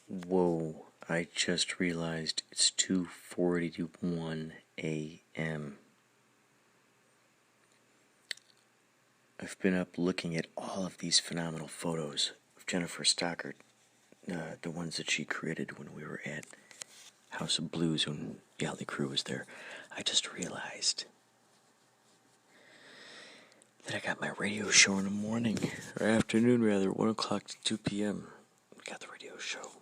Whoa, I just realized it's 2:41 a.m. I've been up looking at all of these phenomenal photos of Jennifer Stockard, the ones that she created when we were at House of Blues when Yachtly Crew was there. I just realized that I got my radio show in the morning, or afternoon rather, 1 o'clock to 2 p.m. I got the radio show.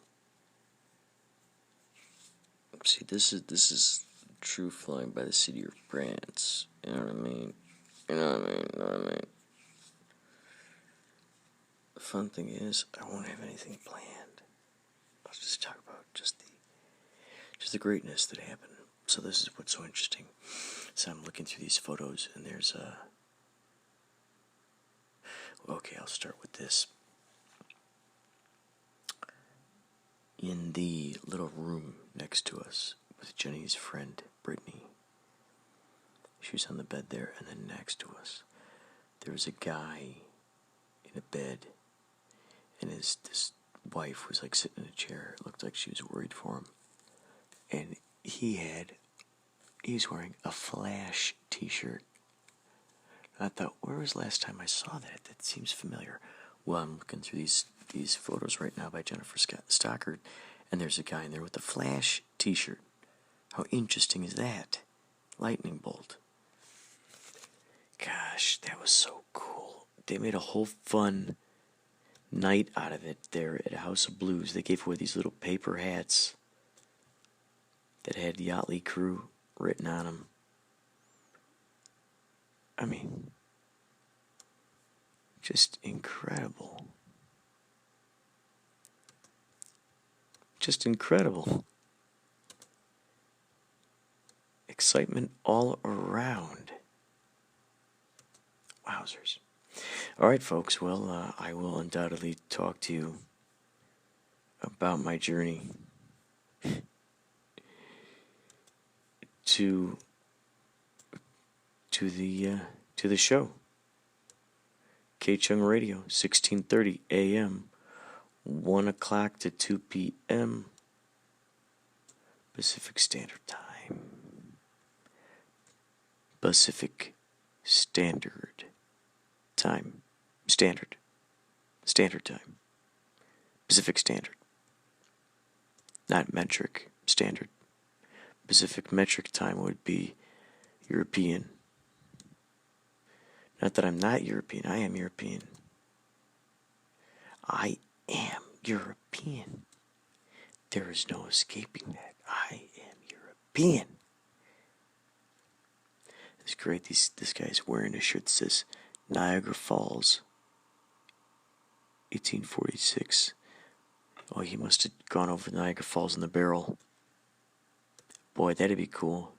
See, this is true flying by the seat of your pants. You know what I mean? You know what I mean? The fun thing is, I won't have anything planned. I'll just talk about just the greatness that happened. So this is what's so interesting. So I'm looking through these photos, and there's a... Okay, I'll start with this. In the little room next to us with Jenny's friend, Brittany. She was on the bed there, and then next to us, there was a guy in a bed, and this wife was like sitting in a chair. It looked like she was worried for him. And he was wearing a Flash t-shirt. I thought, where was the last time I saw that? That seems familiar. Well, I'm looking through these photos right now by Jennifer Stockard, and there's a guy in there with a Flash t-shirt. How interesting is that? Lightning bolt. Gosh, that was so cool. They made a whole fun night out of it there at House of Blues. They gave away these little paper hats that had Yachtly Crew written on them. I mean, just incredible. Just incredible. Excitement all around. Wowzers. All right, folks. Well, I will undoubtedly talk to you about my journey to the show. KCHUNG Radio, 1630 a.m., 1 o'clock to 2 p.m. Pacific Standard Time. Pacific Standard Time. Standard Time. Pacific Standard. Not metric standard. Pacific metric time would be European. Not that I'm not European. I am European. I am European. There is no escaping that. I am European. It's great. This guy's wearing a shirt that says Niagara Falls, 1846. Oh, he must have gone over Niagara Falls in the barrel. Boy, that'd be cool.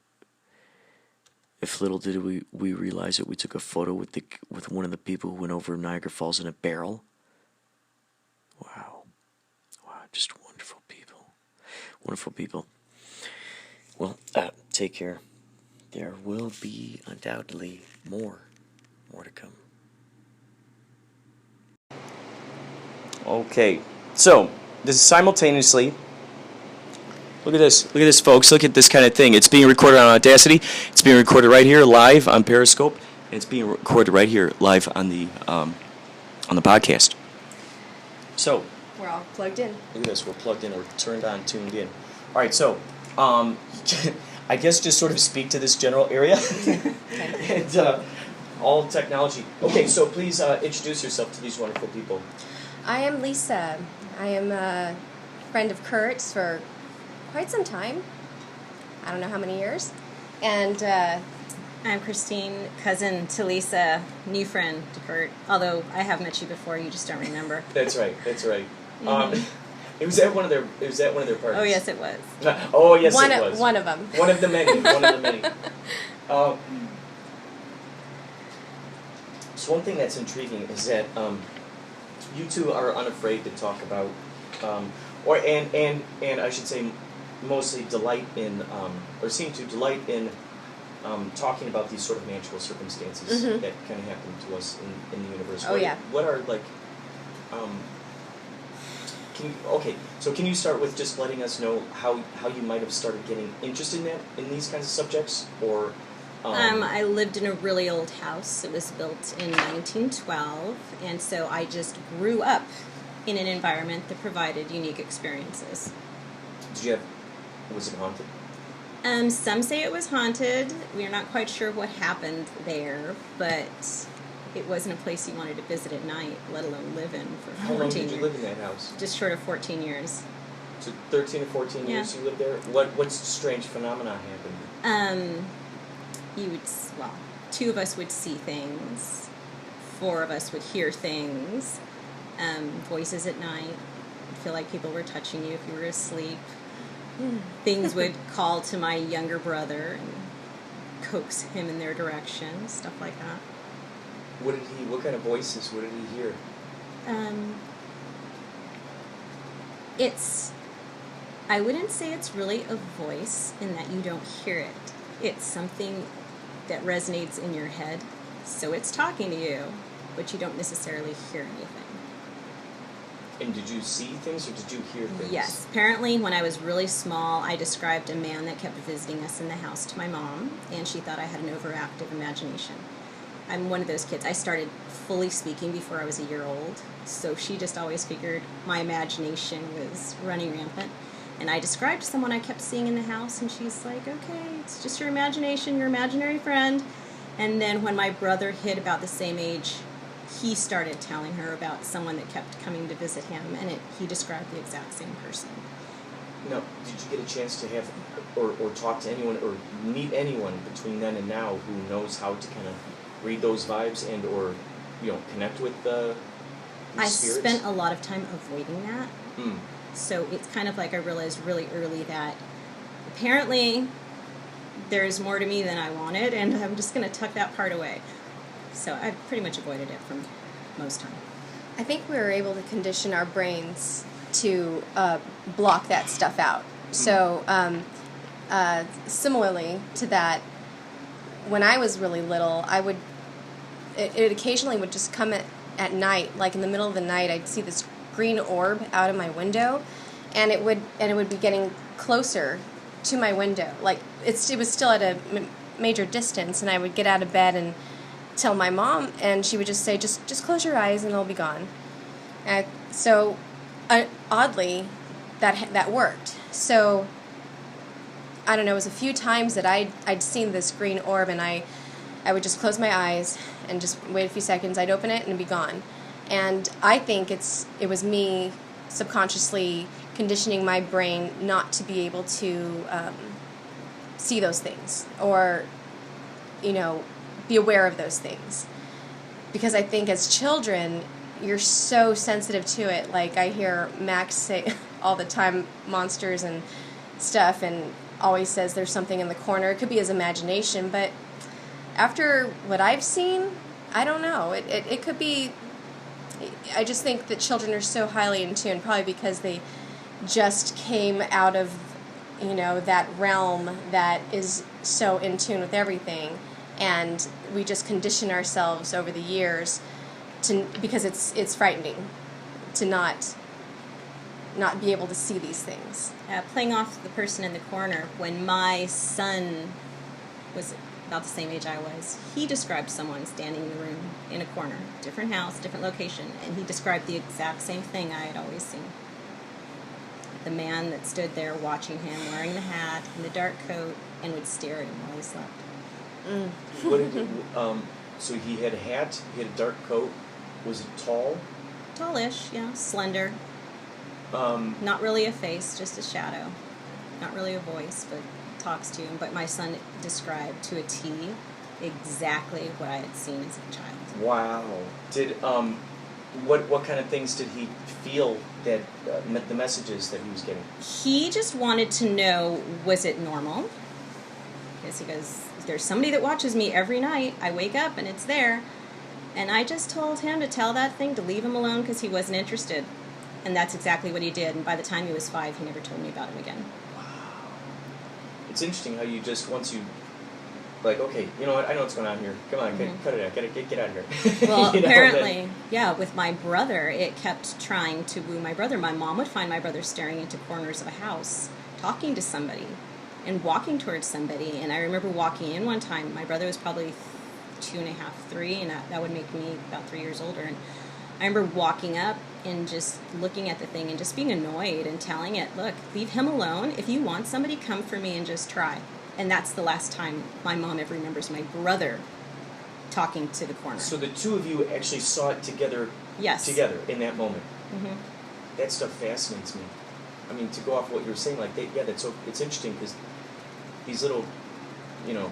If little did we realize it, we took a photo with one of the people who went over Niagara Falls in a barrel. Wow, just wonderful people. Well, take care. There will be undoubtedly more to come. Okay, so this is simultaneously. Look at this, folks. Look at this kind of thing. It's being recorded on Audacity. It's being recorded right here live on Periscope. And it's being recorded right here live on the podcast. So we're all plugged in. Look at this. We're plugged in. We're turned on, tuned in. All right. So I guess just sort of speak to this general area and all technology. Okay. So please introduce yourself to these wonderful people. I am Lisa. I am a friend of Kurt's for quite some time. I don't know how many years. And I'm Christine, cousin to Lisa, new friend to Kurt. Although I have met you before, you just don't remember. That's right. Mm-hmm. It was at one of their parties. Oh yes, it was. Oh yes, it was. One of them. One of the many. So one thing that's intriguing is that you two are unafraid to talk about, and I should say, mostly delight in, or seem to delight in, talking about these sort of magical circumstances that kind of happen to us in the universe. Oh, yeah. What are, Can you start with just letting us know how you might have started getting interested in these kinds of subjects, or? I lived in a really old house. It was built in 1912, and so I just grew up in an environment that provided unique experiences. Was it haunted? Some say it was haunted. We're not quite sure what happened there, but it wasn't a place you wanted to visit at night, let alone live in for 14 years. How long did you live in that house? Just short of 14 years. So 13 or 14 years you lived there? What strange phenomena happened? Two of us would see things. 4 of us would hear things. Voices at night. I'd feel like people were touching you if you were asleep. Things would call to my younger brother and coax him in their direction, stuff like that. What kind of voices? What did he hear? I wouldn't say it's really a voice in that you don't hear it. It's something that resonates in your head, so it's talking to you, but you don't necessarily hear anything. And did you see things or did you hear things? Yes. Apparently, when I was really small, I described a man that kept visiting us in the house to my mom, and she thought I had an overactive imagination. I'm one of those kids. I started fully speaking before I was a year old, so she just always figured my imagination was running rampant. And I described someone I kept seeing in the house, and she's like, okay, it's just your imagination, your imaginary friend. And then when my brother hit about the same age, he started telling her about someone that kept coming to visit him, and he described the exact same person. Now, did you get a chance to have or talk to anyone or meet anyone between then and now who knows how to kind of read those vibes and or connect with the spirits? I spent a lot of time avoiding that. So it's kind of like I realized really early that apparently there's more to me than I wanted, and I'm just going to tuck that part away. So I pretty much avoided it from most time. I think we were able to condition our brains to block that stuff out. So similarly to that, when I was really little, it occasionally would just come at night, like in the middle of the night, I'd see this green orb out of my window, and it would be getting closer to my window. Like it was still at a major distance, and I would get out of bed and tell my mom, and she would just say, just close your eyes and it'll be gone. So oddly, that worked. So I don't know, it was a few times that I'd seen this green orb, and I would just close my eyes and just wait a few seconds. I'd open it and it'd be gone. And I think it was me subconsciously conditioning my brain not to be able to see those things or, be aware of those things. Because I think as children, you're so sensitive to it. Like I hear Max say all the time, monsters and stuff, and always says there's something in the corner. It could be his imagination, but after what I've seen, I don't know. It could be. I just think that children are so highly in tune, probably because they just came out of, that realm that is so in tune with everything, and we just condition ourselves over the years because it's frightening to not be able to see these things. Playing off the person in the corner, when my son was about the same age I was, he described someone standing in the room in a corner, different house, different location, and he described the exact same thing I had always seen. The man that stood there watching him, wearing the hat and the dark coat, and would stare at him while he slept. So he had a hat, he had a dark coat. Was it tall? Tallish, slender. Not really a face, just a shadow. Not really a voice, but talks to him. But my son described to a T exactly what I had seen as a child. Wow. Did what kind of things did he feel that the messages that he was getting? He just wanted to know, was it normal? Because he goes, there's somebody that watches me every night. I wake up and it's there. And I just told him to tell that thing to leave him alone because he wasn't interested. And that's exactly what he did. And by the time he was 5, he never told me about him again. Wow. It's interesting how you just, once you like, okay, you know what? I know what's going on here. Come on, cut it out. Get out of here. Well, You know, apparently, yeah, with my brother, it kept trying to woo my brother. My mom would find my brother staring into corners of a house, talking to somebody, and walking towards somebody. And I remember walking in one time. My brother was probably 2.5, 3, and that would make me about 3 years older. And I remember walking up and just looking at the thing and just being annoyed and telling it, look, leave him alone. If you want somebody, come for me and just try. And that's the last time my mom ever remembers my brother talking to the corner. So the two of you actually saw it together. Yes. Together in that moment. Mm-hmm. That stuff fascinates me. I mean, to go off what you were saying, like, that's so, it's interesting because these little, you know,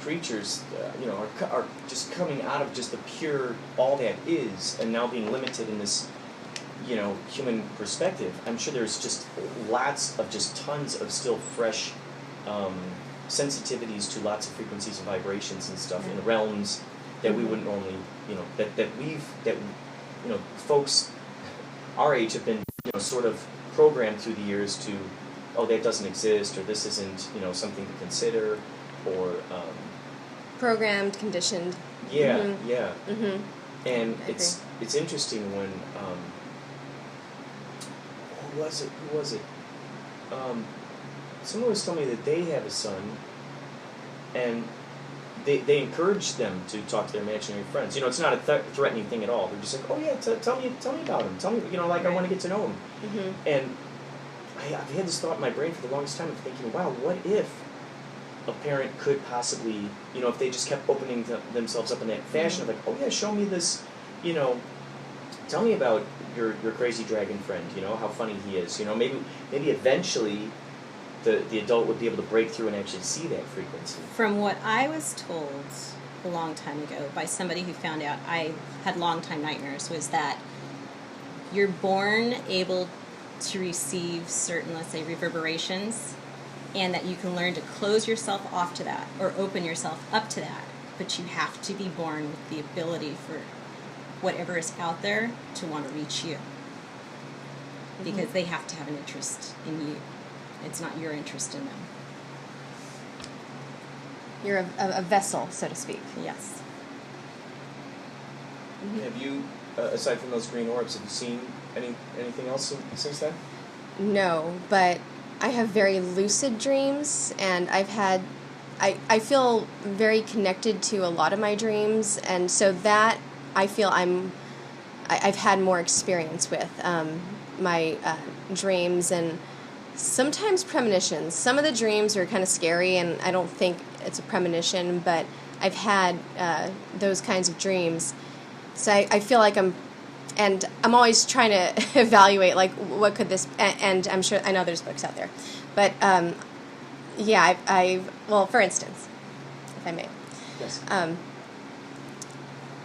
creatures, you know, are just coming out of just the pure all that is, and now being limited in this, you know, human perspective. I'm sure there's just lots of just tons of still fresh sensitivities to lots of frequencies and vibrations and stuff in realms that we wouldn't normally, you know, that you know, folks our age have been, you know, sort of programmed through the years to, oh, that doesn't exist, or this isn't, you know, something to consider, or programmed, conditioned. Yeah, Mm-hmm. yeah. Mm-hmm. And it's interesting when who was it? Someone was telling me that they have a son, and they encourage them to talk to their imaginary friends. You know, it's not a threatening thing at all. They're just like, oh yeah, tell me about him. Tell me, you know, like, I want to get to know him. Mm-hmm. And I've had this thought in my brain for the longest time of thinking, wow, what if a parent could possibly, you know, if they just kept opening themselves up in that fashion of like, oh yeah, show me this, you know, tell me about your crazy dragon friend, you know, how funny he is, you know, maybe eventually the adult would be able to break through and actually see that frequency. From what I was told a long time ago by somebody who found out I had long-time nightmares, was that you're born able to receive certain, let's say, reverberations, and that you can learn to close yourself off to that or open yourself up to that, but you have to be born with the ability for whatever is out there to want to reach you, because they have to have an interest in you. It's not your interest in them. You're a vessel, so to speak. Yes. Mm-hmm. Have you, aside from those green orbs, have you seen anything else since then? No, but I have very lucid dreams, and I feel very connected to a lot of my dreams, and so that I feel I've had more experience with my dreams, and sometimes premonitions. Some of the dreams are kind of scary, and I don't think it's a premonition, but I've had those kinds of dreams. So I feel like I'm always trying to evaluate, like, what could this, and I'm sure, I know there's books out there, but yeah, well, for instance, if I may. Yes.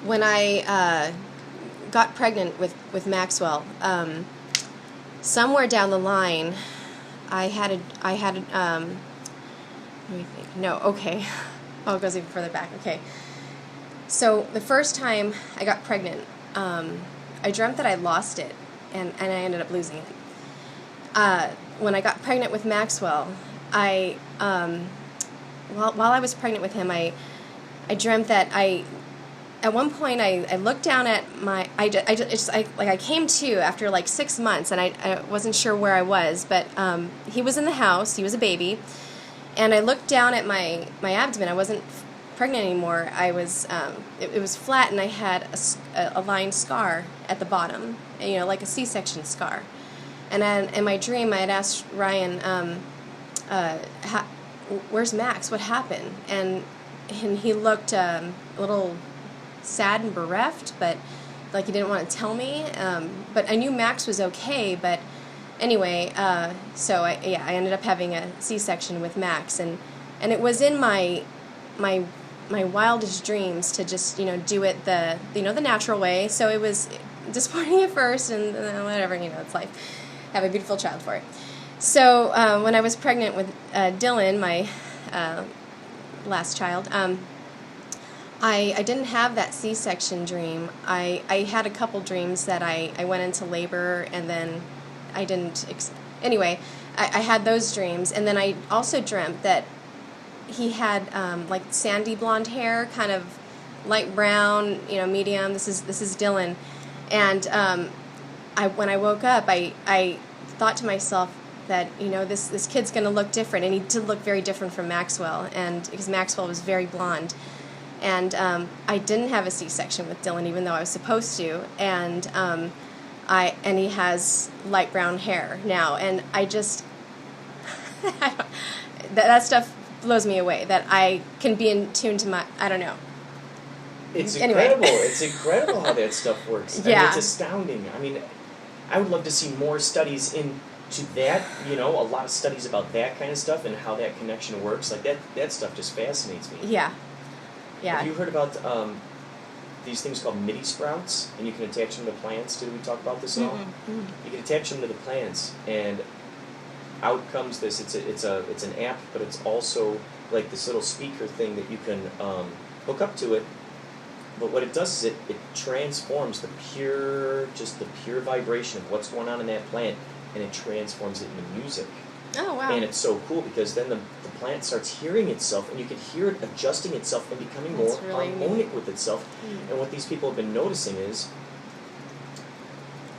When I got pregnant with Maxwell, somewhere down the line, I had let me think. No, okay. Oh, it goes even further back. Okay. So the first time I got pregnant, I dreamt that I lost it, and I ended up losing it. When I got pregnant with Maxwell, while I was pregnant with him, I dreamt that at one point I looked down at I came to after like 6 months, and I wasn't sure where I was, but he was in the house. He was a baby, and I looked down at my abdomen. I wasn't pregnant anymore. I was it was flat, and I had a lined scar at the bottom, you know, like a C-section scar. And then in my dream, I had asked Ryan, "Where's Max? What happened?" And he looked a little sad and bereft, but like he didn't want to tell me. But I knew Max was okay. But anyway, so I ended up having a C-section with Max, and it was in my wildest dreams to just, you know, do it the natural way. So it was disappointing at first, and whatever, you know, it's life. Have a beautiful child for it. So when I was pregnant with Dylan, my last child, I didn't have that C-section dream. I had a couple dreams that I went into labor, and then I didn't. Anyway, I had those dreams, and then I also dreamt that he had like sandy blonde hair, kind of light brown, medium. This is Dylan, and when I woke up, I thought to myself that this kid's going to look different, and he did look very different from Maxwell, and because Maxwell was very blonde, and I didn't have a C-section with Dylan, even though I was supposed to, and he has light brown hair now, and I just that stuff blows me away, that I can be in tune to my, I don't know. It's Anyway. incredible. It's incredible how that stuff works. I mean, Yeah. it's astounding. I mean, I would love to see more studies into that, a lot of studies about that kind of stuff and how that connection works. Like, that stuff just fascinates me. Yeah. Yeah. Have you heard about these things called MIDI sprouts? And you can attach them to plants. Did we talk about this at all? Mm-hmm. You can attach them to the plants, and out comes this. It's an app, but it's also like this little speaker thing that you can hook up to it. But what it does is it transforms the pure vibration of what's going on in that plant, and it transforms it into music. Oh, wow. And it's so cool because then the plant starts hearing itself, and you can hear it adjusting itself and becoming more That's really harmonic with itself. And what these people have been noticing is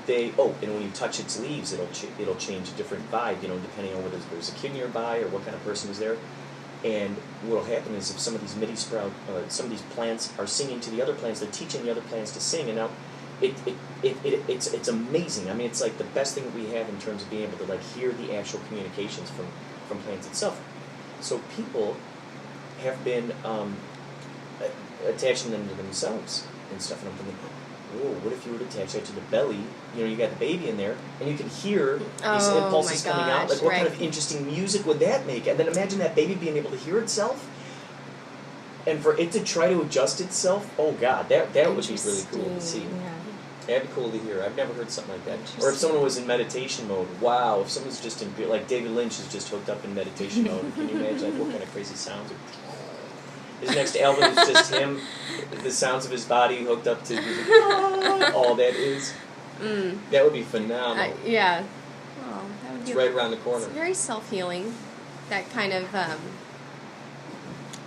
and when you touch its leaves, it'll change a different vibe, depending on whether there's a kid nearby or what kind of person is there. And what'll happen is if some of these MIDI some of these plants are singing to the other plants, they're teaching the other plants to sing, and now it's amazing. I mean, it's like the best thing that we have in terms of being able to hear the actual communications from plants itself. So people have been attaching them to themselves and stuff, and I'm thinking, what if you were to attach that to the belly? You got the baby in there, and you can hear these impulses coming out. Like, what kind of interesting music would that make? And then imagine that baby being able to hear itself, and for it to try to adjust itself. Oh God, that would be really cool to see. Yeah. That'd be cool to hear. I've never heard something like that. Or if someone was in meditation mode. Wow, if someone's just like David Lynch is just hooked up in meditation mode. Can you imagine what kind of crazy sounds? His next album is just him, the sounds of his body hooked up to all that is. That would be phenomenal. Yeah. Oh, that would It's be right around the corner. It's very self-healing, that kind of,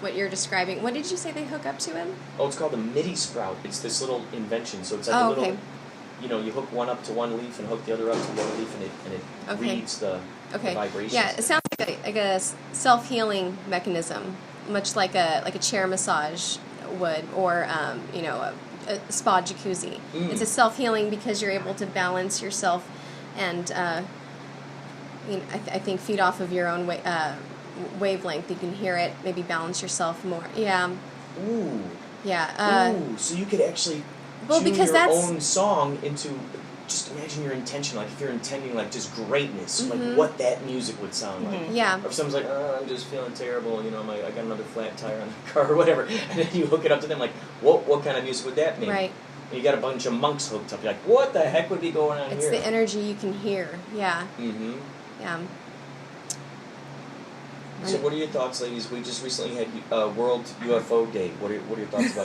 what you're describing. What did you say they hook up to him? Oh, it's called the MIDI sprout. It's this little invention. So it's like a little, okay. You hook one up to one leaf and hook the other up to the other leaf, and it Okay. reads the vibrations. Yeah, it sounds like a self-healing mechanism, much like a chair massage would, or a spa jacuzzi. It's a self-healing because you're able to balance yourself, and I think feed off of your own wavelength. You can hear it, maybe balance yourself more. Yeah. Ooh. Yeah. So you could actually tune because your that's own song into. Just imagine your intention, like if you're intending just greatness, like what that music would sound like. Yeah. Or if someone's like, I'm just feeling terrible, I got another flat tire on the car or whatever, and then you hook it up to them, like, what kind of music would that make? Right. And you got a bunch of monks hooked up, you're like, what the heck would be going on It's here? the energy you can hear. Yeah. Mm-hmm. Yeah. So what are your thoughts, ladies? We just recently had World UFO Day. What are your thoughts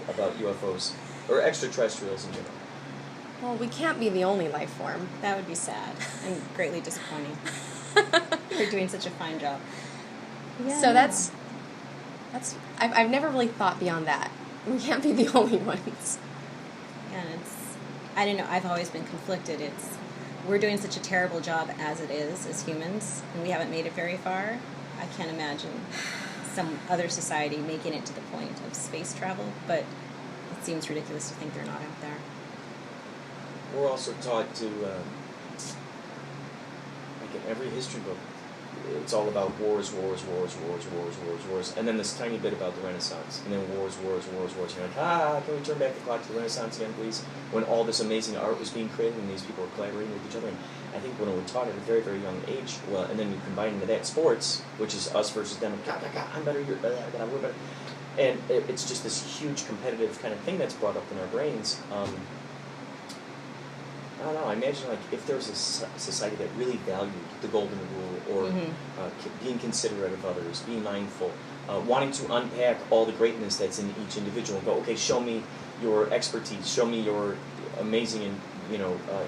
about UFOs? Or extraterrestrials in general? Well, we can't be the only life form. That would be sad and greatly disappointing. You're doing such a fine job. Yeah. So that's I've never really thought beyond that. We can't be the only ones. Yeah, I don't know, I've always been conflicted. We're doing such a terrible job as it is, as humans, and we haven't made it very far. I can't imagine some other society making it to the point of space travel, but it seems ridiculous to think they're not out there. We're also taught to, like in every history book, it's all about wars, and then this tiny bit about the Renaissance, and then wars. You're like, can we turn back the clock to the Renaissance again, please? When all this amazing art was being created and these people were collaborating with each other. And I think when we're taught at a very, very young age, and then you combine into that sports, which is us versus them, I'm better, we're better. And it's just this huge competitive kind of thing that's brought up in our brains. I don't know, I imagine if there was a society that really valued the golden rule, or being considerate of others, being mindful, wanting to unpack all the greatness that's in each individual and go, okay, show me your expertise, show me your amazing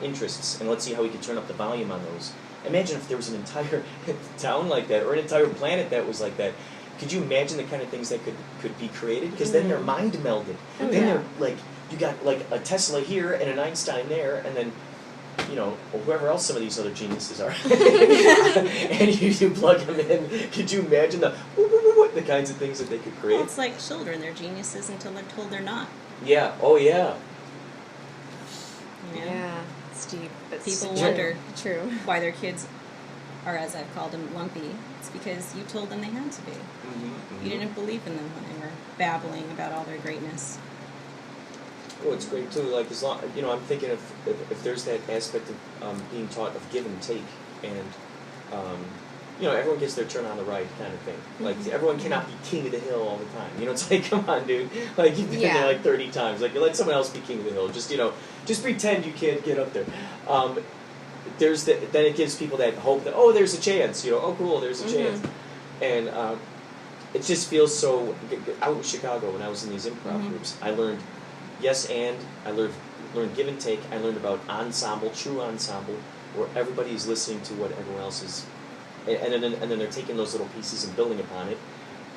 interests, and let's see how we can turn up the volume on those. Imagine if there was an entire town like that, or an entire planet that was like that. could you imagine the kind of things that could be created? Because then they're mind melded. Oh, then yeah. they're like, you got like a Tesla here and an Einstein there, and then, you know, whoever else some of these other geniuses are. And you plug them in. Could you imagine the kinds of things that they could create? Well, it's like children. They're geniuses until they're told they're not. Yeah. Oh, yeah. You know? Yeah, it's deep. But People true. wonder True. why their kids are, as I've called them, lumpy. It's because you told them they had to be. You didn't believe in them when they were babbling about all their greatness. Well, it's great too. Like as long, you know, I'm thinking if there's that aspect of being taught of give and take, and you know, everyone gets their turn on the ride kind of thing. Like everyone cannot be king of the hill all the time. You know, it's like, come on, dude. Like you've been there like 30 times. Like let someone else be king of the hill. Just, you know, just pretend you can't get up there. Then it gives people that hope that, oh, there's a chance. You know, oh, cool, there's a chance. And it just feels so. Out in Chicago, when I was in these improv groups, I learned yes and. I learned give and take. I learned about ensemble, true ensemble, where everybody is listening to what everyone else is, and then they're taking those little pieces and building upon it.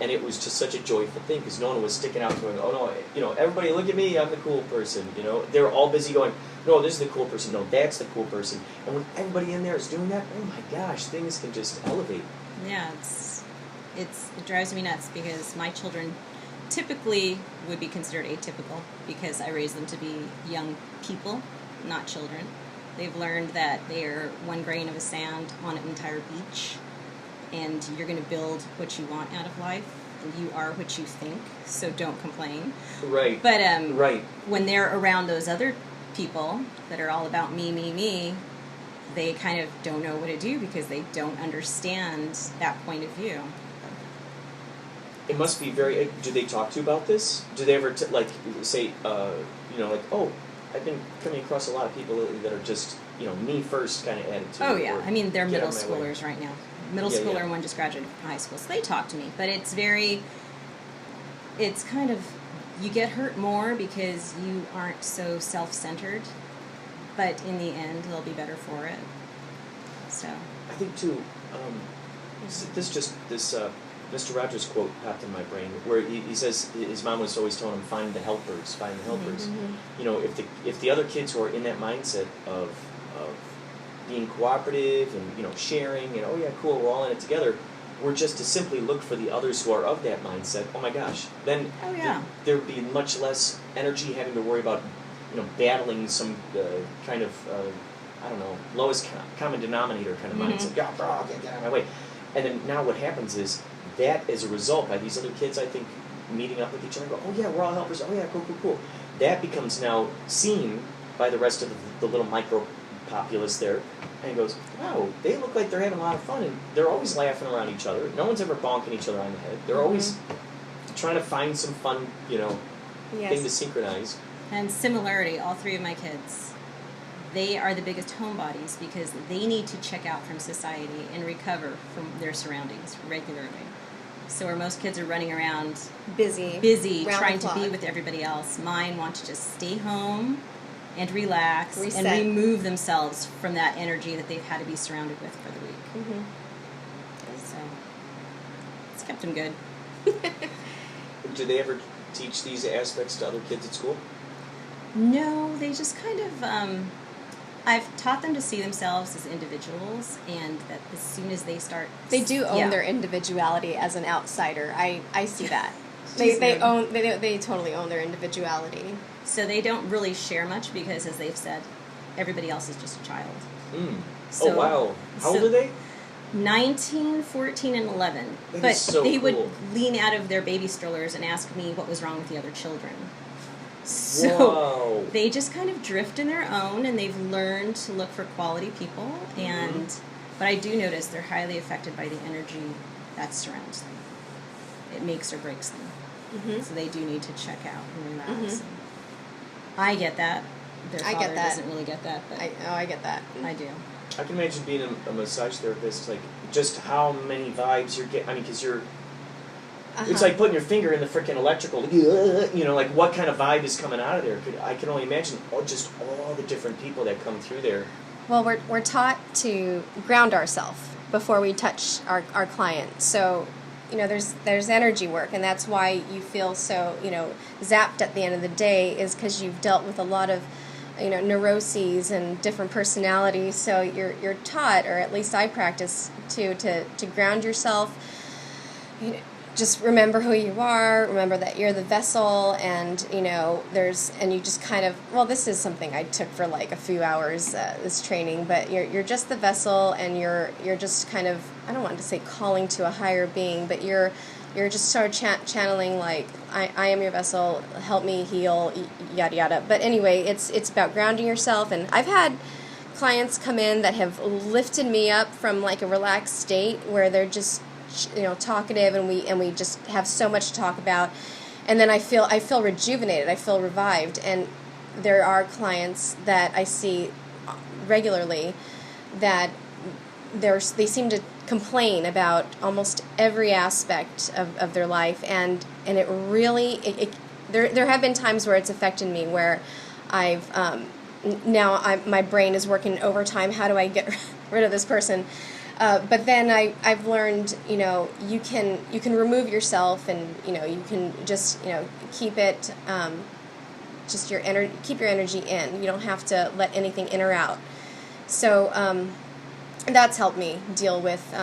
And it was just such a joyful thing because no one was sticking out going, oh no, you know, everybody look at me, I'm the cool person. You know, they were all busy going, no, this is the cool person, no, that's the cool person. And when everybody in there is doing that, oh my gosh, things can just elevate. Yeah, it drives me nuts because my children typically would be considered atypical because I raised them to be young people, not children. They've learned that they are one grain of sand on an entire beach, and you're going to build what you want out of life, and you are what you think, so don't complain. Right. But right. When they're around those other people that are all about me, they kind of don't know what to do because they don't understand that point of view. It must be very. Do they talk to you about this? Do they ever say, you know, like, oh, I've been coming across a lot of people lately that are just, you know, me first kind of attitude. Oh yeah, I mean they're get middle out of my way. schoolers right now. Middle schooler and one just graduated from high school, so they talk to me. But it's kind of, you get hurt more because you aren't so self-centered. But in the end, they'll be better for it. So I think too. This Mr. Rogers quote popped in my brain where he says his mom was always telling him, find the helpers. You know, if the other kids who are in that mindset of being cooperative and, you know, sharing and, oh yeah, cool, we're all in it together, we're just to simply look for the others who are of that mindset, oh my gosh, then there would be much less energy having to worry about, you know, battling some kind of, I don't know, lowest common denominator kind of mindset. Get out of my way. And then now what happens is that as a result, by these other kids, I think, meeting up with each other and go, oh yeah, we're all helpers, oh yeah, cool. That becomes now seen by the rest of the little micro populace there, and goes, wow, they look like they're having a lot of fun, and they're always laughing around each other. No one's ever bonking each other on the head. They're always trying to find some fun, you know, thing to synchronize. And similarity, all three of my kids, they are the biggest homebodies because they need to check out from society and recover from their surroundings regularly. So where most kids are running around busy trying to be with everybody else, mine want to just stay home and relax and remove themselves from that energy that they've had to be surrounded with for the week. So it's kept them good. Do they ever teach these aspects to other kids at school? No, they just kind of, I've taught them to see themselves as individuals, and that as soon as they start... They do own their individuality as an outsider. I see that. They totally own their individuality. So they don't really share much because, as they've said, everybody else is just a child. So, oh, wow. How old are they? 19, 14, and 11. That is so cool. would lean out of their baby strollers and ask me what was wrong with the other children. So Whoa. They just kind of drift in their own, and they've learned to look for quality people. But I do notice they're highly affected by the energy that surrounds them. It makes or breaks them. So they do need to check out and relax. I get that. Their father doesn't really get that, but I get that. I do. I can imagine being a massage therapist, like, just how many vibes you're getting. I mean, because you're... It's like putting your finger in the freaking electrical, you know, like what kind of vibe is coming out of there. I can only imagine just all the different people that come through there. Well, we're taught to ground ourselves before we touch our client. So there's energy work, and that's why you feel so, zapped at the end of the day, is because you've dealt with a lot of, neuroses and different personalities. So you're taught, or at least I practice to ground yourself. Just remember who you are, remember that you're the vessel, and you just kind of, well, this is something I took for like a few hours, this training, but you're just the vessel, and you're just kind of, I don't want to say calling to a higher being, but you're just sort of channeling, like, I am your vessel, help me heal, yada yada. But anyway, it's about grounding yourself, and I've had clients come in that have lifted me up from like a relaxed state where they're just talkative, and we just have so much to talk about, and then I feel rejuvenated, I feel revived. And there are clients that I see regularly that they seem to complain about almost every aspect of their life, and it really there have been times where it's affected me, where I've my brain is working overtime. How do I get rid of this person? But then I've learned, you can remove yourself, and you can just keep it, keep your energy in. You don't have to let anything in or out. So that's helped me deal with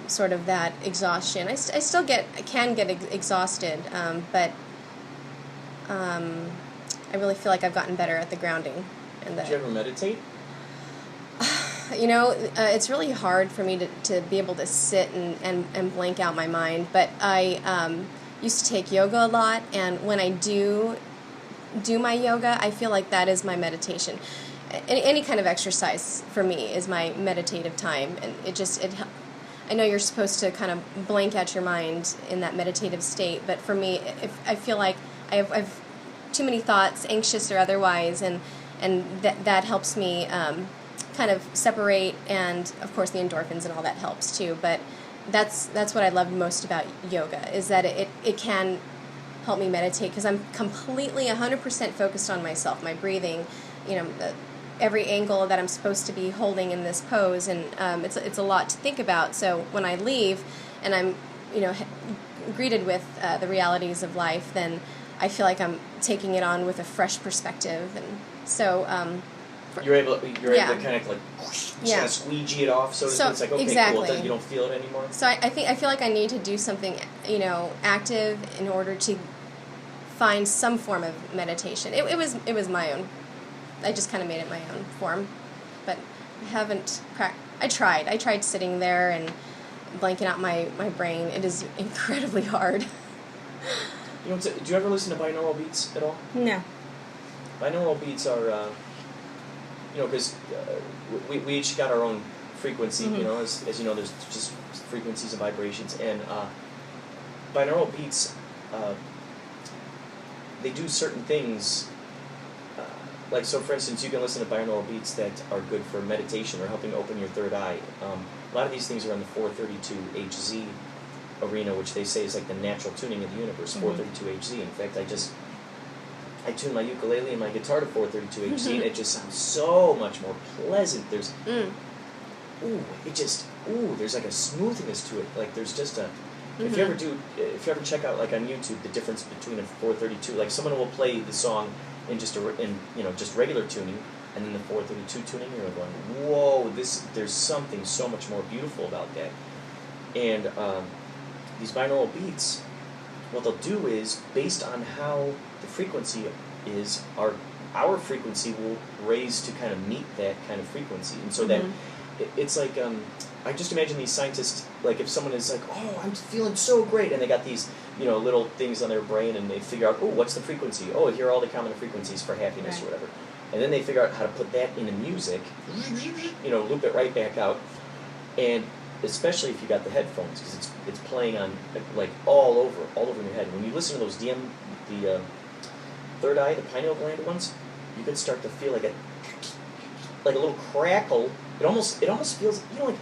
sort of that exhaustion. I still can get exhausted, but I really feel like I've gotten better at the grounding. And Did you ever meditate? It's really hard for me to be able to sit and blank out my mind, but I used to take yoga a lot, and when I do my yoga, I feel like that is my meditation. Any kind of exercise for me is my meditative time, and I know you're supposed to kind of blank out your mind in that meditative state, but for me, if I feel like I've too many thoughts, anxious or otherwise, and that helps me kind of separate, and of course the endorphins and all that helps too. But that's what I love most about yoga, is that it can help me meditate, because I'm completely 100% focused on myself, my breathing, every angle that I'm supposed to be holding in this pose, and it's a lot to think about. So when I leave and I'm greeted with the realities of life, then I feel like I'm taking it on with a fresh perspective. And so you're able to kind of like kind of squeegee it off, so it's like, okay, exactly. Cool, you don't feel it anymore. So I feel like I need to do something active in order to find some form of meditation. It was my own. I just kind of made it my own form, but I haven't I tried sitting there and blanking out my brain. It is incredibly hard. Do you ever listen to binaural beats at all? No. Binaural beats are, because we each got our own frequency. Mm-hmm. As you know, there's just frequencies and vibrations, and binaural beats, they do certain things. Like, so for instance, you can listen to binaural beats that are good for meditation or helping open your third eye. A lot of these things are in the 432 Hz arena, which they say is like the natural tuning of the universe, 432 Hz. In fact, I tune my ukulele and my guitar to 432 Hz, and it just sounds so much more pleasant. There's, there's like a smoothness to it. Like, there's just a, if you ever check out, like, on YouTube, the difference between a 432, like, someone will play the song in just regular tuning, and then the 432 tuning, you're going, whoa, there's something so much more beautiful about that. And these binaural beats, what they'll do is, based on how the frequency is, our frequency will raise to kind of meet that kind of frequency. And so that it's like, I just imagine these scientists, like, if someone is like, oh, I'm feeling so great, and they got these, little things on their brain, and they figure out, oh, what's the frequency? Oh, here are all the common frequencies for happiness, or whatever. And then they figure out how to put that into music, loop it right back out, and especially if you got the headphones, because it's playing on, like, all over in your head. When you listen to those the third eye, the pineal gland ones, you could start to feel like a little crackle. It almost feels, like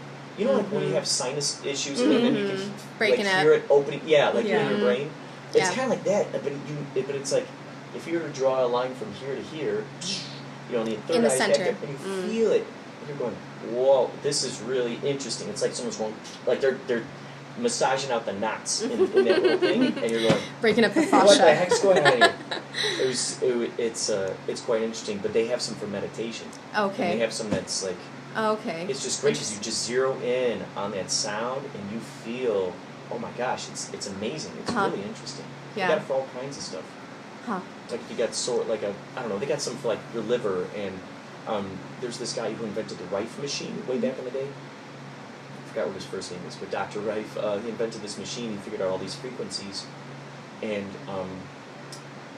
when you have sinus issues, and then you can breaking hear it opening, in your brain. It's kind of like that, but it's like, if you were to draw a line from here to here, and the third in the eye's center, back there, and you feel it, and you're going, whoa, this is really interesting. It's like someone's going, like they're massaging out the knots in that little thing, and you're going, breaking up the fascia. what the heck's going on here? It's quite interesting, but they have some for meditation. Okay. And they have some that's like, Okay. it's just great because you just zero in on that sound and you feel, oh my gosh, it's amazing. It's really interesting. Yeah. They got it for all kinds of stuff. Huh. Like if you got I don't know, they got some for like your liver, and there's this guy who invented the Rife machine way back in the day. I forgot what his first name is, but Dr. Rife, he invented this machine. He figured out all these frequencies, and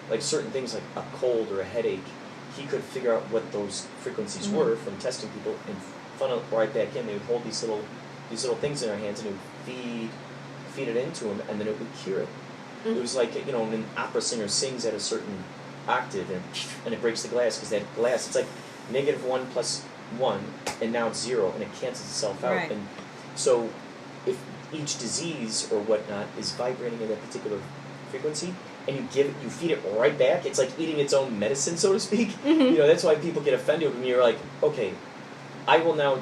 like certain things like a cold or a headache, he could figure out what those frequencies were from testing people and funnel it right back in. They would hold these little things in their hands, and it would feed it into them, and then it would cure it. It was like, when an opera singer sings at a certain octave and it breaks the glass, because that glass, it's like -1 + 1, and now it's 0, and it cancels itself out. Right. And so if each disease or whatnot is vibrating at that particular frequency, and you feed it right back, it's like eating its own medicine, so to speak. That's why people get offended when you're like, okay, I will now,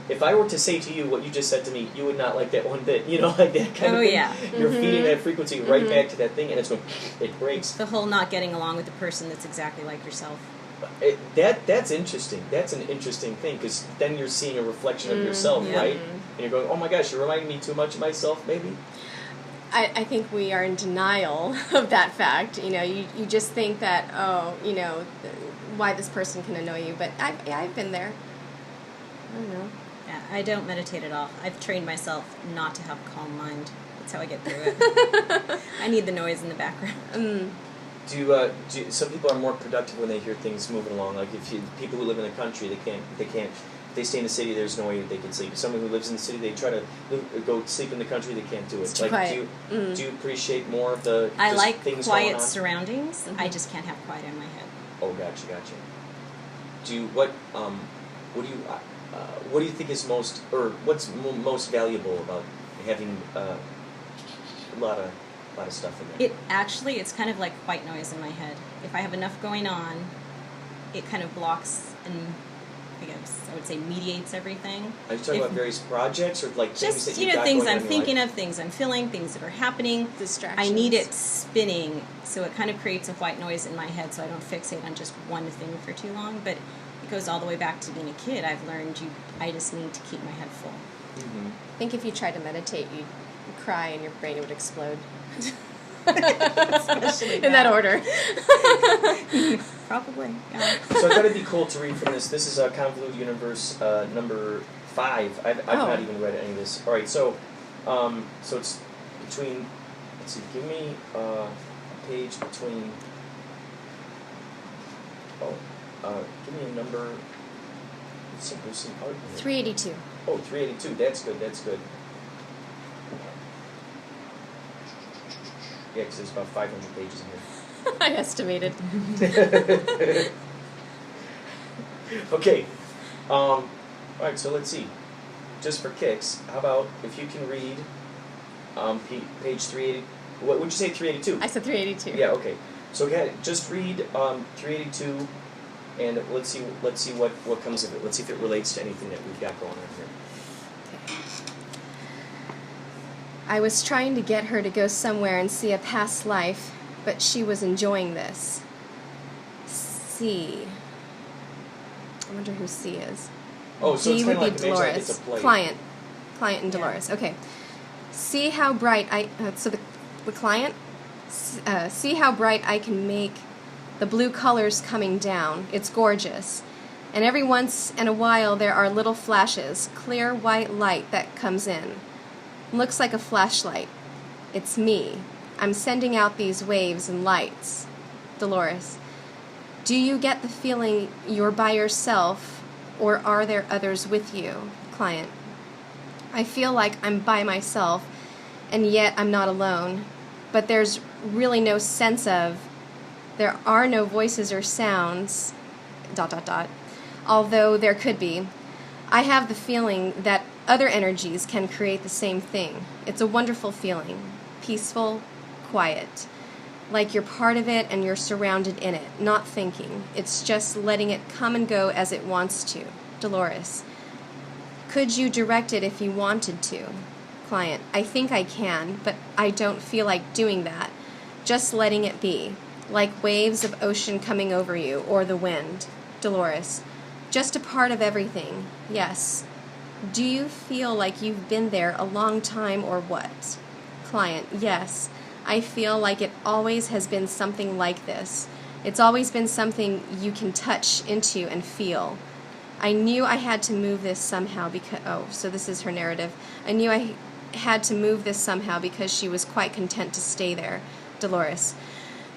if I were to say to you what you just said to me, you would not like that one bit, like that kind of thing. Yeah. You're feeding that frequency right back to that thing, and it's going, it breaks. The whole not getting along with the person that's exactly like yourself. That's interesting. That's an interesting thing, because then you're seeing a reflection of yourself, right? And you're going, oh my gosh, you're reminding me too much of myself, maybe? I think we are in denial of that fact. You just think that, why this person can annoy you. But I've been there. I don't know. Yeah, I don't meditate at all. I've trained myself not to have a calm mind. That's how I get through it. I need the noise in the background. Do some people are more productive when they hear things moving along? Like people who live in the country, they can't. If they stay in the city, there's no way they can sleep. Someone who lives in the city, they try to go sleep in the country, they can't do it. It's too quiet. Do you appreciate more of the I just like things quiet going on? surroundings. I just can't have quiet in my head. Oh, gotcha. What do you think is most, or what's most valuable about having a lot of stuff in there? It's kind of like white noise in my head. If I have enough going on, it kind of blocks and, I guess I would say, mediates everything. Are you talking about various projects, or like things that just you got things going I'm on thinking of, things I'm feeling, things that are happening. Distractions. I need it spinning, so it kind of creates a white noise in my head, so I don't fixate on just one thing for too long. But it goes all the way back to being a kid. I've learned I just need to keep my head full. Mm-hmm. I think if you tried to meditate, you'd cry and your brain would explode. Especially in that order. Probably, yeah. So I thought it'd be cool to read from this. This is Convoluted Universe number 5. I've not even read any of this. All right, so it's between. Let's see. Give me a page between. Give me a number. There's some art here. 382. Oh, 382. That's good. Yeah, because there's about 500 pages in here. I estimated. Okay. All right, so let's see. Just for kicks, how about if you can read page 380. What would you say, 382? I said 382. Yeah, okay. So just read 382, and let's see what comes of it. Let's see if it relates to anything that we've got going on here. I was trying to get her to go somewhere and see a past life, but she was enjoying this. C. I wonder who C is. Oh, so D it's would kind be of like Dolores. it's a play. Client and Dolores. Okay. See how bright so the client. See how bright I can make the blue colors coming down. It's gorgeous. And every once in a while there are little flashes, clear white light that comes in. Looks like a flashlight. It's me. I'm sending out these waves and lights. Dolores. Do you get the feeling you're by yourself, or are there others with you? Client. I feel like I'm by myself, and yet I'm not alone. But there's really no sense of, there are no voices or sounds, ... although there could be. I have the feeling that other energies can create the same thing. It's a wonderful feeling. Peaceful, quiet. Like you're part of it and you're surrounded in it, not thinking. It's just letting it come and go as it wants to. Dolores. Could you direct it if you wanted to? Client, I think I can, but I don't feel like doing that. Just letting it be, like waves of ocean coming over you, or the wind. Dolores, just a part of everything, yes. Do you feel like you've been there a long time or what? Client, yes. I feel like it always has been something like this. It's always been something you can touch into and feel. I knew I had to move this somehow because, so this is her narrative. I knew I had to move this somehow because she was quite content to stay there. Dolores,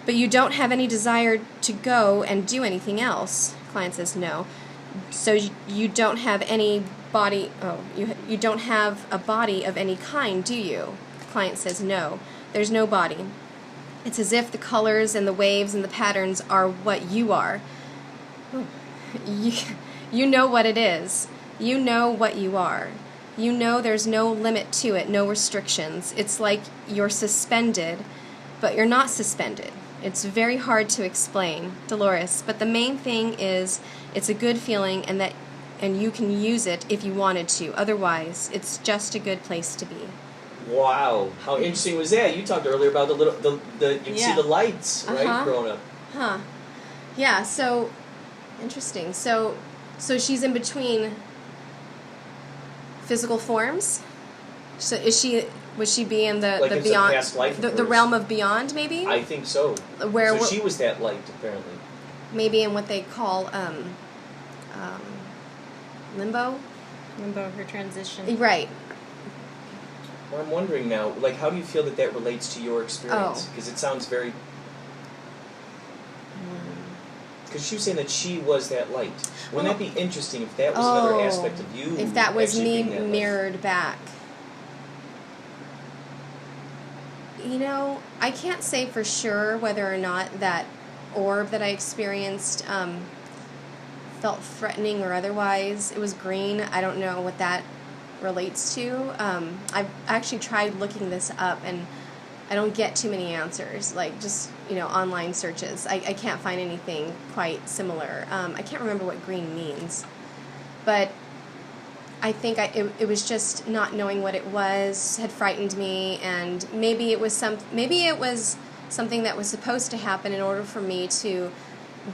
but you don't have any desire to go and do anything else. Client says no. So you don't have any body, you don't have a body of any kind, do you? Client says no. There's no body. It's as if the colors and the waves and the patterns are what you are. You know what it is. You know what you are. You know there's no limit to it, no restrictions. It's like you're suspended, but you're not suspended. It's very hard to explain, Dolores, but the main thing is it's a good feeling and you can use it if you wanted to. Otherwise, it's just a good place to be. Wow, how interesting was that? You talked earlier about you can see the lights, right, growing up. Huh. Yeah, so interesting. So she's in between physical forms. So would she be in the beyond, past life the realm of beyond, maybe? I think so. So she was that light, apparently. Maybe in what they call limbo. Limbo, her transition. Right. Well, I'm wondering now, like, how do you feel that relates to your experience? Oh. Because it sounds very. Because she was saying that she was that light. Wouldn't that be interesting if that was another aspect of you? If that was me that mirrored back. You know, I can't say for sure whether or not that orb that I experienced felt threatening or otherwise. It was green. I don't know what that relates to. I've actually tried looking this up, and I don't get too many answers, like just, online searches. I can't find anything quite similar. I can't remember what green means, but I think it was just not knowing what it was had frightened me, and maybe it was something that was supposed to happen in order for me to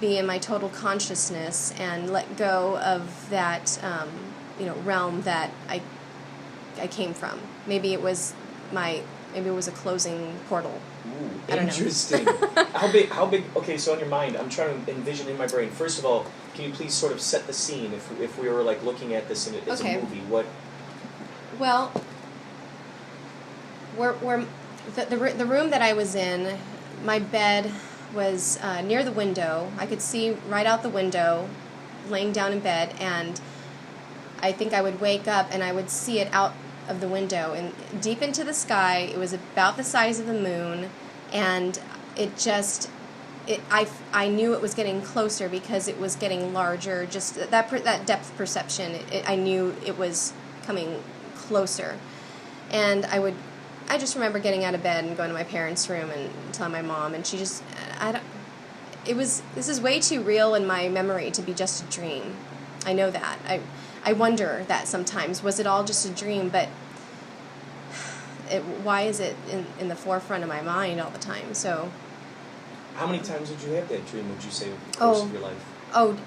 be in my total consciousness and let go of that realm that I came from. Maybe it was a closing portal. Ooh, I don't interesting. know. How big? Okay, so in your mind, I'm trying to envision in my brain. First of all, can you please sort of set the scene? If we were like looking at this as a movie, what? Well, the room that I was in, my bed was near the window. I could see right out the window, laying down in bed, and I think I would wake up and I would see it out of the window and deep into the sky. It was about the size of the moon, and I knew it was getting closer because it was getting larger. Just that depth perception. I knew it was coming closer, and I just remember getting out of bed and going to my parents' room and telling my mom, and she just this is way too real in my memory to be just a dream. I know that. I wonder that sometimes. Was it all just a dream? But why is it in the forefront of my mind all the time? So, how many times did you have that dream, would you say, over the course of your life? Oh,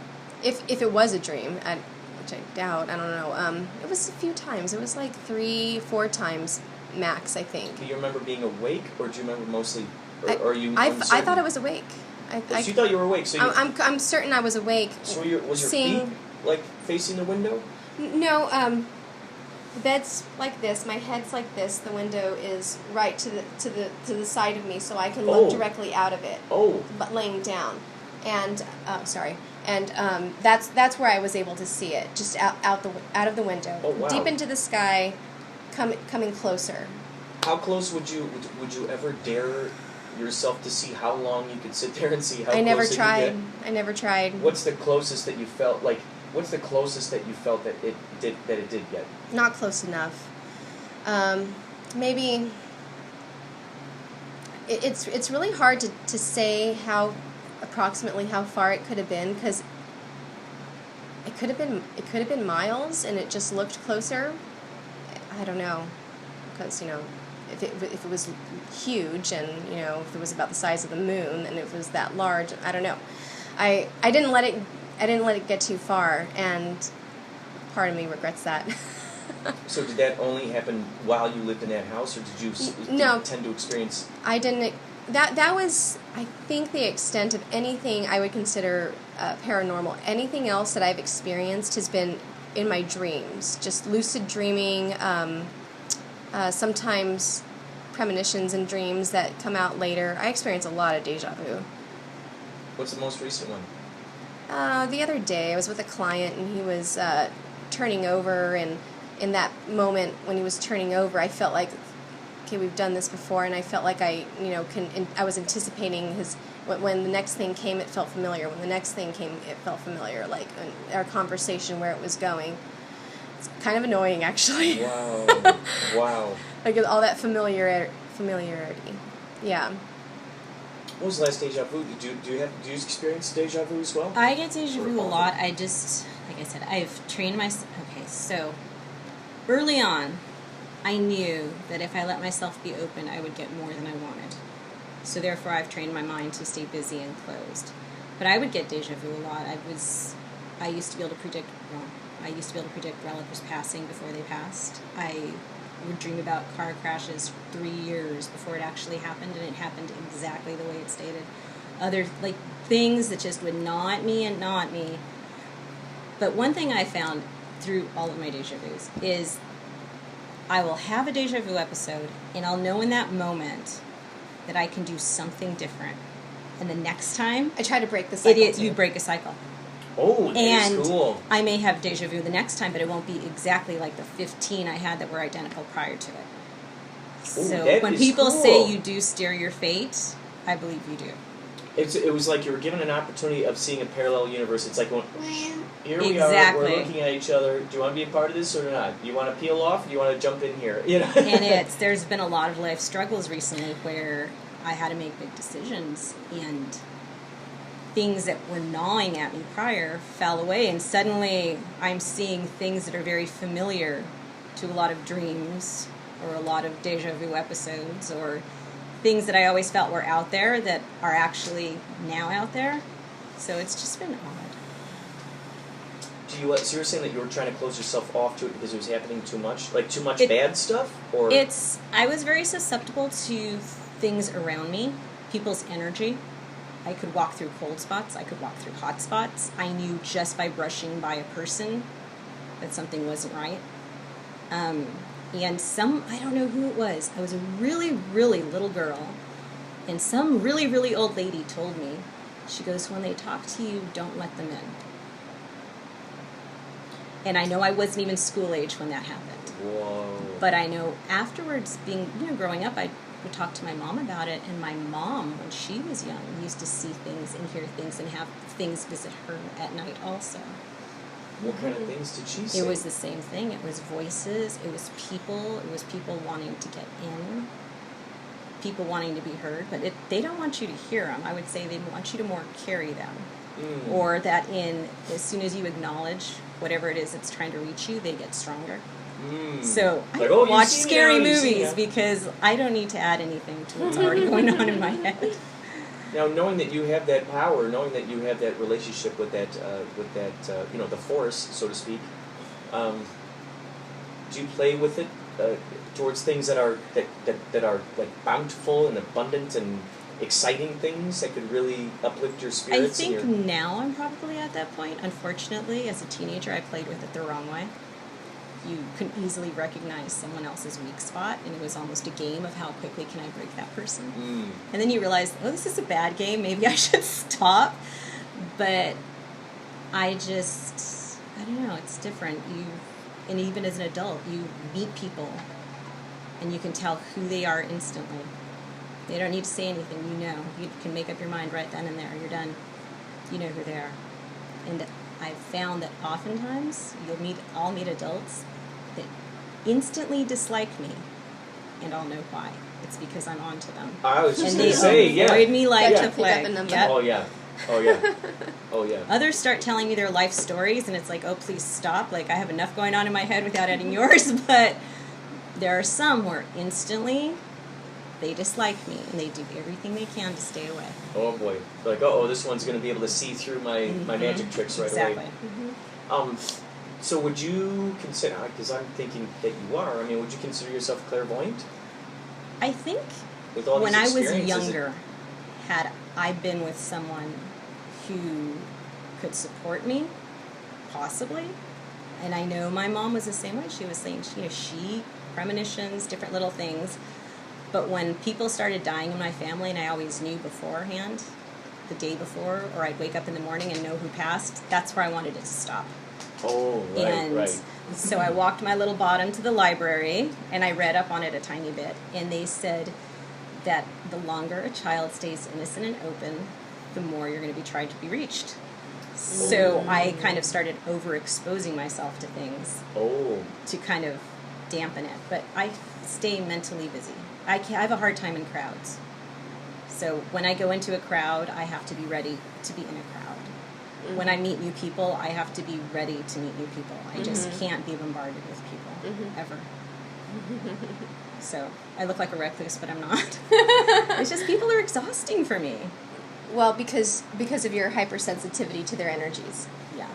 if it was a dream, which I doubt, I don't know. It was a few times. It was like 3-4 times max, I think. Do you remember being awake, or do you remember mostly, or are you I uncertain? thought I was awake. So you thought you were awake. So I'm certain I was awake. So was your feet like facing the window? No, the bed's like this. My head's like this. The window is right to the side of me, so I can look directly out of it. Oh. But laying down, and that's where I was able to see it, just out of the window. Oh, wow. Deep into the sky, coming closer. How close would you ever dare yourself to see how long you could sit there and see how close I never it tried. could get? I never tried. What's the closest that you felt like? What's the closest that you felt that it did get? Not close enough. Maybe it's really hard to say approximately how far it could have been, because it could have been miles and it just looked closer. I don't know. because, if it was huge and, if it was about the size of the moon and it was that large, I don't know. I didn't let it get too far, and part of me regrets that. So did that only happen while you lived in that house, or did you tend to experience... I didn't... That was, I think, the extent of anything I would consider paranormal. Anything else that I've experienced has been in my dreams, just lucid dreaming, sometimes premonitions and dreams that come out later. I experience a lot of deja vu. What's the most recent one? The other day, I was with a client, and he was turning over, and in that moment when he was turning over, I felt like, okay, we've done this before, and I felt like I was anticipating when the next thing came, it felt familiar. When the next thing came, it felt familiar, like our conversation, where it was going. It's kind of annoying, actually. Wow. Wow. Like all that familiarity. Yeah. Mm-hmm. What was the last deja vu? Do you experience deja vu as well? I get deja vu a lot. I just, like I said, I've trained myself. Okay, so early on, I knew that if I let myself be open, I would get more than I wanted. So therefore, I've trained my mind to stay busy and closed. But I would get deja vu a lot. I used to be able to predict relatives passing before they passed. I would dream about car crashes 3 years before it actually happened, and it happened exactly the way it stated. Other, things that just would not me. But one thing I found through all of my deja vus is I will have a deja vu episode, and I'll know in that moment that I can do something different. And the next time... I try to break the cycle, you break a cycle. Oh, that is cool. I may have deja vu the next time, but it won't be exactly like the 15 I had that were identical prior to it. Ooh, so when people cool. say you do steer your fate, I believe you do. It was like you were given an opportunity of seeing a parallel universe. It's like going, here we Exactly. are, we're looking at each other. Do you want to be a part of this or not? Do you want to peel off? Or do you want to jump in here? And there's been a lot of life struggles recently where I had to make big decisions, and things that were gnawing at me prior fell away, and suddenly I'm seeing things that are very familiar to a lot of dreams or a lot of deja vu episodes, or things that I always felt were out there that are actually now out there. So it's just been odd. So you were saying that you were trying to close yourself off to it because it was happening too much? Like too much bad stuff? Or I was very susceptible to things around me, people's energy. I could walk through cold spots. I could walk through hot spots. I knew just by brushing by a person that something wasn't right. And I don't know who it was. I was a really, really little girl, and some really, really old lady told me, she goes, when they talk to you, don't let them in. And I know I wasn't even school age when that happened. Whoa. But I know afterwards, growing up, I would talk to my mom about it, and my mom, when she was young, used to see things and hear things and have things visit her at night also. What kind of things did she say? It was the same thing. It was voices. It was people wanting to get in, people wanting to be heard, but they don't want you to hear them. I would say they want you to more carry them. Or that as soon as you acknowledge whatever it is that's trying to reach you, they get stronger. So I watch scary movies because I don't need to add anything to what's already going on in my head. Now, knowing that you have that power, knowing that you have that relationship with that, the force, so to speak, do you play with it towards things that are like bountiful and abundant and exciting things that could really uplift your spirits? I think now I'm probably at that point. Unfortunately, as a teenager, I played with it the wrong way. You could easily recognize someone else's weak spot, and it was almost a game of how quickly can I break that person. And then you realize, oh, this is a bad game, maybe I should stop. But I don't know, it's different. And even as an adult, you meet people, and you can tell who they are instantly. They don't need to say anything, You can make up your mind right then and there. You're done. You know who they are. And I've found that oftentimes I'll meet adults that instantly dislike me, and I'll know why. It's because I'm on to them. I was just going to say, they avoid me like the plague. Yep. Oh, yeah. Oh, yeah. Others start telling me their life stories, and it's like, oh, please stop. Like, I have enough going on in my head without adding yours, but there are some where instantly they dislike me, and they do everything they can to stay away. Oh boy. Like, this one's going to be able to see through my magic tricks right away. Exactly. So would you consider, because I'm thinking that you are, I mean, would you consider yourself clairvoyant? I think With all when I these was experiences, younger, had I been with someone who could support me, possibly, and I know my mom was the same way. She was saying, she premonitions, different little things. But when people started dying in my family, and I always knew beforehand, the day before, or I'd wake up in the morning and know who passed, that's where I wanted it to stop. Oh, right, And right. so I walked my little bottom to the library, and I read up on it a tiny bit, and they said that the longer a child stays innocent and open, the more you're going to be tried to be reached. So I kind of started overexposing myself to things to kind of dampen it. But I stay mentally busy. I have a hard time in crowds. So when I go into a crowd, I have to be ready to be in a crowd. When I meet new people, I have to be ready to meet new people. I just can't be bombarded with people, ever. So I look like a recluse, but I'm not. It's just people are exhausting for me. Well, because of your hypersensitivity to their energies. Yeah.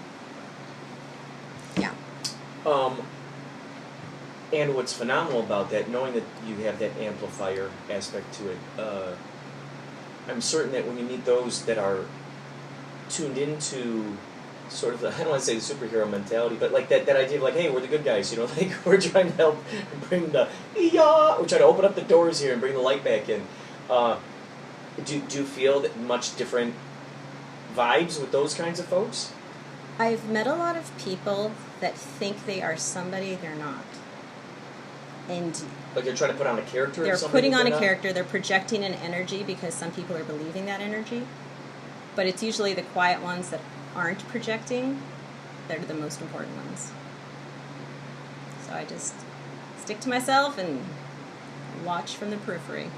Yeah. And what's phenomenal about that, knowing that you have that amplifier aspect to it, I'm certain that when you meet those that are tuned into sort of, I don't want to say the superhero mentality, but like that idea of like, hey, we're the good guys, like we're trying to help bring we're trying to open up the doors here and bring the light back in. Do you feel that much different vibes with those kinds of folks? I've met a lot of people that think they are somebody they're not. And like they're trying to put on a character they're or something? putting on a character, they're projecting an energy because some people are believing that energy. But it's usually the quiet ones that aren't projecting that are the most important ones. So I just stick to myself and watch from the periphery.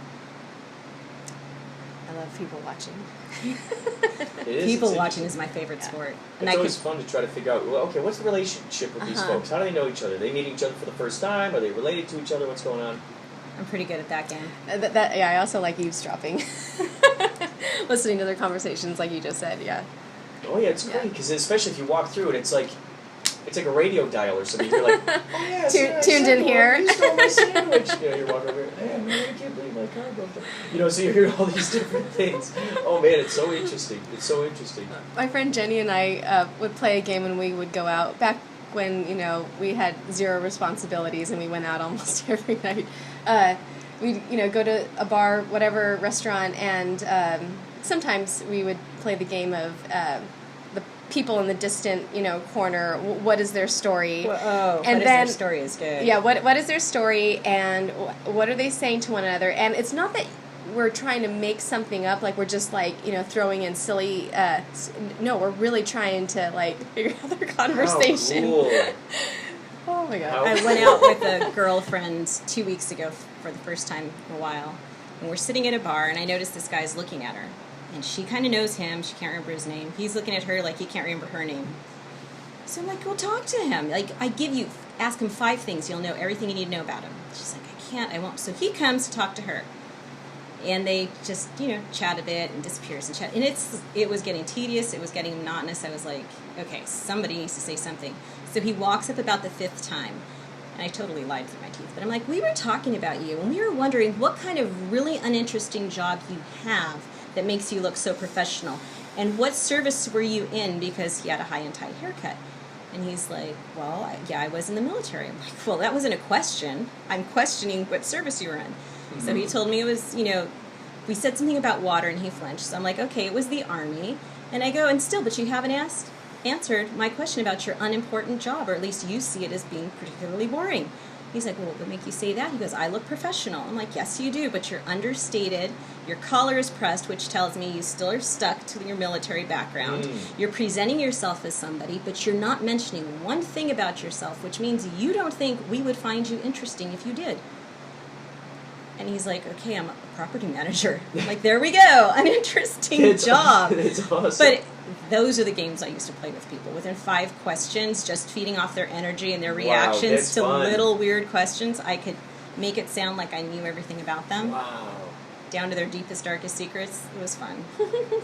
I love people watching. People watching is my favorite sport. And It's always fun to try to figure out, well, okay, what's the relationship with these folks? How do they know each other? They meet each other for the first time? Are they related to each other? What's going on? I'm pretty good at that game. Yeah, I also like eavesdropping. Listening to their conversations, like you just said, yeah. Oh yeah, it's great, because especially if you walk through it, it's like a radio dial or something. You're like, oh yes, tuned in here. You stole my sandwich. You're walking over here, man, I can't believe my car broke down. So you hear all these different things. Oh man, it's so interesting. It's so interesting. My friend Jenny and I would play a game and we would go out, back when, we had zero responsibilities and we went out almost every night. We'd, go to a bar, whatever, restaurant, and sometimes we would play the game of the people in the distant, corner. What is their story? And their story is good. Yeah, what is their story, and what are they saying to one another? And it's not that we're trying to make something up, like we're just throwing in silly. No, we're really trying to figure out their conversation. Oh, cool. Oh my god! I went out with a girlfriend 2 weeks ago for the first time in a while, and we're sitting at a bar, and I noticed this guy's looking at her, and she kind of knows him. She can't remember his name. He's looking at her like he can't remember her name. So I'm like, go talk to him. Ask him 5 things. You'll know everything you need to know about him. She's like, I can't. I won't. So he comes to talk to her. And they just, chat a bit and disappears and chat. And it was getting tedious. It was getting monotonous. I was like, okay, somebody needs to say something. So he walks up about the 5th time. And I totally lied through my teeth. But I'm like, we were talking about you. And we were wondering what kind of really uninteresting job you have that makes you look so professional. And what service were you in? Because he had a high and tight haircut. And he's like, well, I was in the military. I'm like, well, that wasn't a question. I'm questioning what service you were in. So he told me it was, we said something about water, and he flinched. So I'm like, okay, it was the Army. And I go, but you haven't answered my question about your unimportant job, or at least you see it as being particularly boring. He's like, well, what would make you say that? He goes, I look professional. I'm like, yes, you do, but you're understated. Your collar is pressed, which tells me you still are stuck to your military background. You're presenting yourself as somebody, but you're not mentioning one thing about yourself, which means you don't think we would find you interesting if you did. And he's like, okay, I'm a property manager. I'm like, there we go, an interesting job. It's awesome. But those are the games I used to play with people. Within 5 questions, just feeding off their energy and their reactions to fun. little weird questions, I could make it sound like I knew everything about them, Wow. down to their deepest, darkest secrets. It was fun.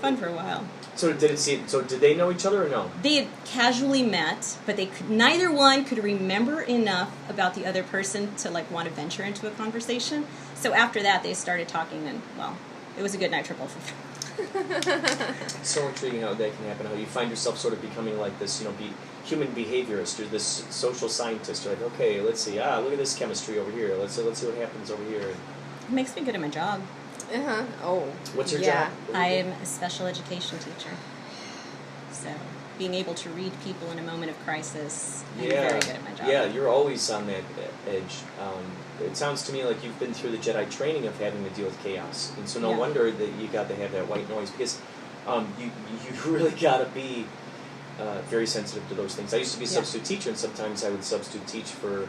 Fun for a while. So did they know each other or no? They had casually met, but neither one could remember enough about the other person to like want to venture into a conversation. So after that, they started talking, and well, it was a good night for both of them. It's so intriguing how that can happen. How you find yourself sort of becoming like this, human behaviorist or this social scientist. You're like, okay, let's see. Look at this chemistry over here. Let's see what happens over here. It makes me good at my job. Uh-huh. Oh. What's your yeah. job? I am a special education teacher. So being able to read people in a moment of crisis, I'm very good at my job. Yeah, you're always on that edge. It sounds to me like you've been through the Jedi training of having to deal with chaos, and so no wonder that you got to have that white noise, because you really got to be very sensitive to those things. I used to be a substitute teacher, and sometimes I would substitute teach for.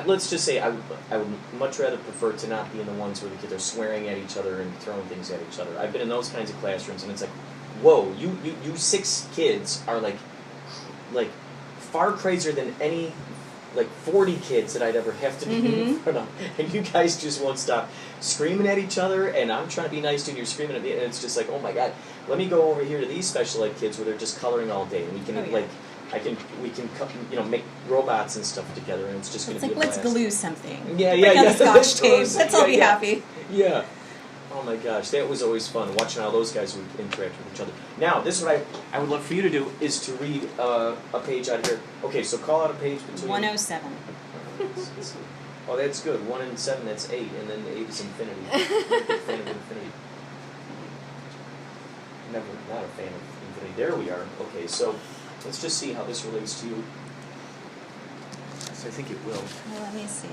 Let's just say I would much rather prefer to not be in the ones where the kids are swearing at each other and throwing things at each other. I've been in those kinds of classrooms, and it's like, whoa, you 6 kids are like far crazier than any 40 kids that I'd ever have to be in front of, and you guys just won't stop screaming at each other, and I'm trying to be nice to you, and you're screaming at me, and it's just like, oh my god, let me go over here to these special ed kids where they're just coloring all day, and we can we can make robots and stuff together, and it's just going to be a blast. Let's glue something. Yeah. Break out the Scotch tape. Let's all be happy. Yeah. Oh my gosh, that was always fun, watching how those guys would interact with each other. Now, this is what I would love for you to do, is to read a page out of here. Okay, so call out a page between... 107. Oh, that's good. 1 and 7, that's 8, and then 8 is infinity. I'm a big fan of infinity. Never, not a fan of infinity. There we are. Okay, so let's just see how this relates to you. So I think it will. Well, let me see.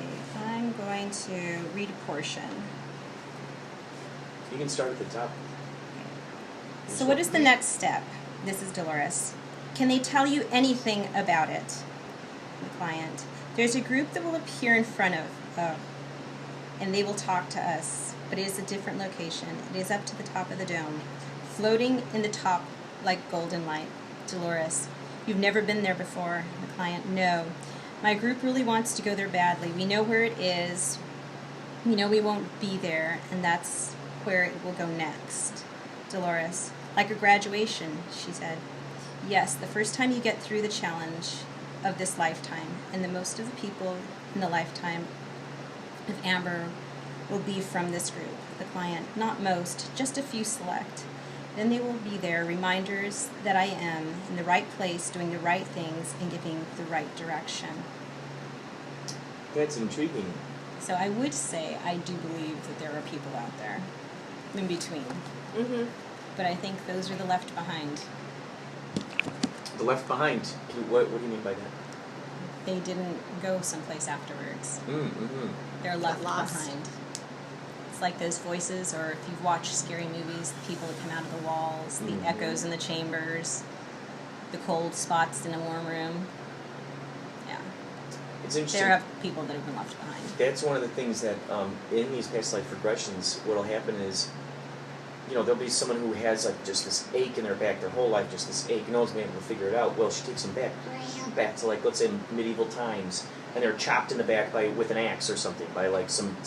I'm going to read a portion. You can start at the top. So what is the next step? This is Dolores. Can they tell you anything about it? The client. There's a group that will appear in front of, and they will talk to us, but it is a different location. It is up to the top of the dome, floating in the top like golden light. Dolores. You've never been there before. The client. No. My group really wants to go there badly. We know where it is. We know we won't be there, and that's where it will go next. Dolores. Like a graduation, she said. Yes, the first time you get through the challenge of this lifetime, and the most of the people in the lifetime of Amber will be from this group. The client. Not most, just a few select. Then they will be there, reminders that I am in the right place, doing the right things, and giving the right direction. That's intriguing. So I would say I do believe that there are people out there in between. Mm-hmm. But I think those are the left behind. The left behind. What do you mean by that? They didn't go someplace afterwards. Mm-hmm. They're left lost. behind. It's like those voices, or if you've watched scary movies, the people that come out of the walls, the echoes in the chambers, the cold spots in a warm room. Yeah. It's interesting. There are people that have been left behind. That's one of the things that in these past life regressions, what'll happen is, there'll be someone who has just this ache in their back, their whole life, just this ache. No one's been able to figure it out. Well, she takes them back to let's say medieval times, and they're chopped in the back with an axe or something, by some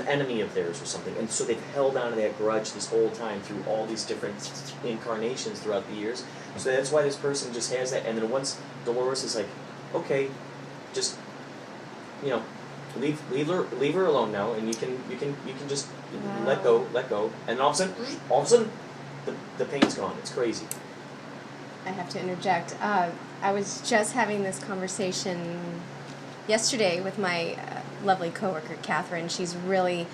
enemy of theirs or something. And so they've held on to that grudge this whole time through all these different incarnations throughout the years. So that's why this person just has that. And then once Dolores is like, okay, just leave her alone now, and you can just let go, and all of a sudden the pain's gone. It's crazy. I have to interject. I was just having this conversation yesterday with my lovely coworker Catherine. She's really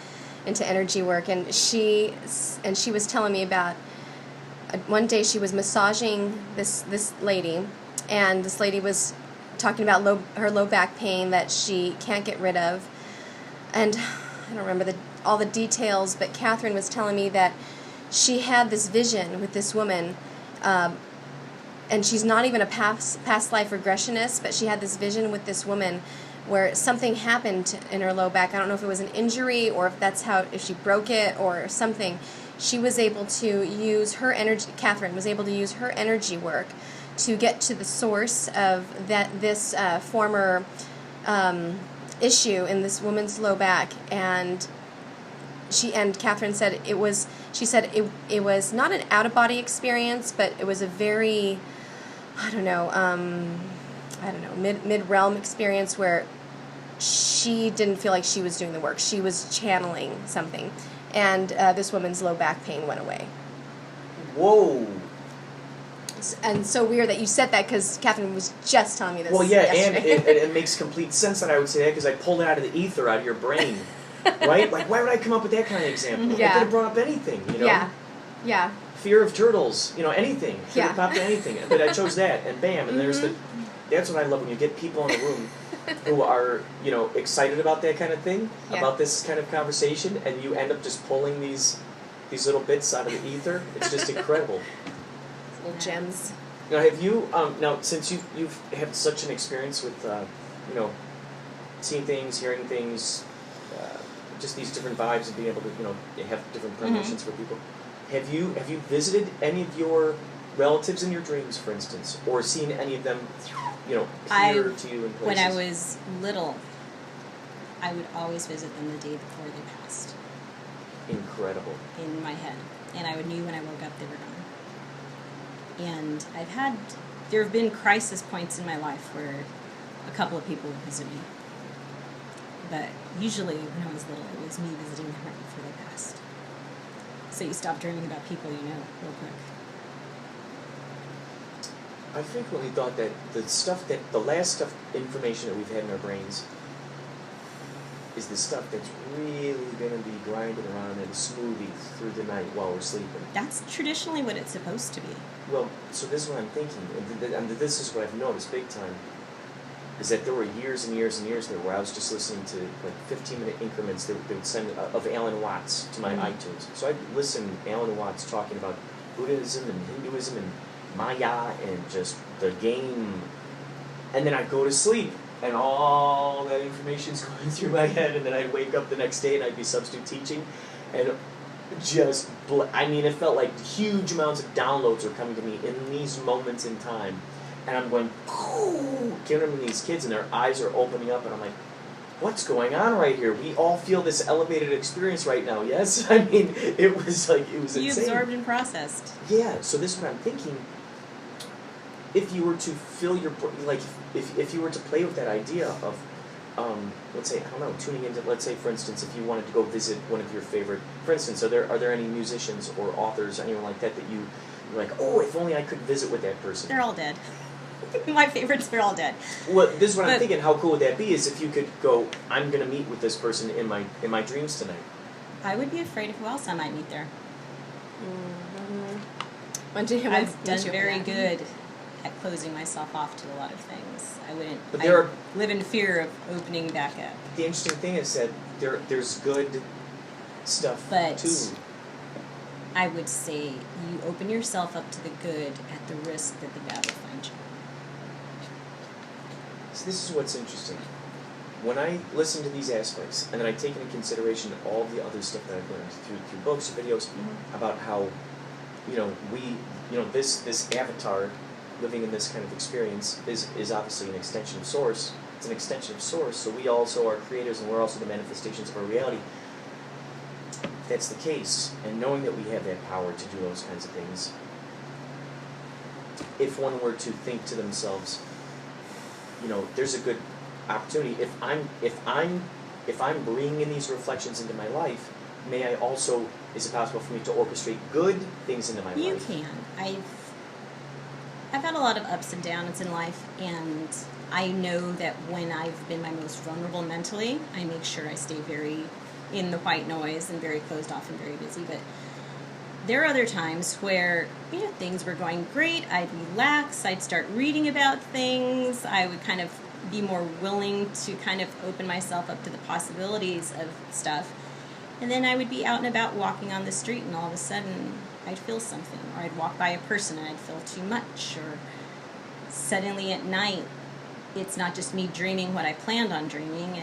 into energy work, and she was telling me about one day she was massaging this lady, and this lady was talking about her low back pain that she can't get rid of, and I don't remember all the details, but Catherine was telling me that she had this vision with this woman, and she's not even a past life regressionist, but she had this vision with this woman where something happened in her low back. I don't know if it was an injury or if she broke it or something. She was able to use her energy, Catherine was able to use her energy work to get to the source of this former issue in this woman's low back, and Catherine said it was not an out-of-body experience, but it was a very, mid-realm experience where she didn't feel like she was doing the work. She was channeling something, and this woman's low back pain went away. Whoa. And so weird that you said that, because Catherine was just telling me this. Well, yeah, yesterday. and it makes complete sense that I would say that, because I pulled it out of the ether, out of your brain. Right? Like, why would I come up with that kind of example? Yeah. I could have brought up anything, you know? Yeah. Fear of turtles, anything. Could have Yeah. popped anything. But I chose that, and bam, and there's that's what I love, when you get people in a room who are, excited about that kind of thing, about this kind of conversation, and you end up just pulling these little bits out of the ether. It's just incredible. Little gems. Now, have you, since you've had such an experience with, seeing things, hearing things, just these different vibes and being able to, have different premonitions for people, have you visited any of your relatives in your dreams, for instance, or seen any of them, appear to you in places? When I was little, I would always visit them the day before they passed. Incredible. In my head. And I knew when I woke up they were gone. And there have been crisis points in my life where a couple of people would visit me. But usually when I was little, it was me visiting them right before they passed. So you stop dreaming about people you know real quick. I frequently thought that the last information that we've had in our brains is the stuff that's really going to be grinding around in a smoothie through the night while we're sleeping. That's traditionally what it's supposed to be. Well, so this is what I'm thinking, and this is what I've noticed big time, is that there were years and years and years there where I was just listening to like 15-minute increments they would send of Alan Watts to my iTunes. So I'd listen to Alan Watts talking about Buddhism and Hinduism and Maya and just the game, and then I'd go to sleep and all that information's going through my head, and then I'd wake up the next day and I'd be substitute teaching, and just it felt like huge amounts of downloads are coming to me in these moments in time, and I'm going giving them to these kids, and their eyes are opening up, and I'm like, what's going on right here? We all feel this elevated experience right now, yes? It was insane. You absorbed and processed. Yeah, so this is what I'm thinking. If you were to fill your, if you were to play with that idea of, let's say, I don't know, tuning into, let's say, for instance, if you wanted to go visit one of your favorite, for instance, are there any musicians or authors, anyone like that you're like, oh, if only I could visit with that person? They're all dead. My favorites are all dead. Well, this is what I'm thinking. How cool would that be? Is if you could go, I'm going to meet with this person in my dreams tonight. I would be afraid of who else I might meet there. I've done very good at closing myself off to a lot of things. I live in fear of opening back up. The interesting thing is that there's good stuff too. I would say you open yourself up to the good at the risk that the bad will find you. So this is what's interesting. When I listen to these aspects, and then I take into consideration all the other stuff that I've learned through books or videos about how, this avatar living in this kind of experience is obviously an extension of Source. It's an extension of Source, so we also are creators and we're also the manifestations of our reality. That's the case, and knowing that we have that power to do those kinds of things, if one were to think to themselves, there's a good opportunity. If I'm bringing in these reflections into my life, may I also? Is it possible for me to orchestrate good things into my life? You can. I've had a lot of ups and downs in life, and I know that when I've been my most vulnerable mentally, I make sure I stay very in the white noise and very closed off and very busy. But there are other times where things were going great. I'd relax. I'd start reading about things. I would kind of be more willing to kind of open myself up to the possibilities of stuff. And then I would be out and about walking on the street, and all of a sudden I'd feel something, or I'd walk by a person and I'd feel too much, or suddenly at night it's not just me dreaming what I planned on dreaming,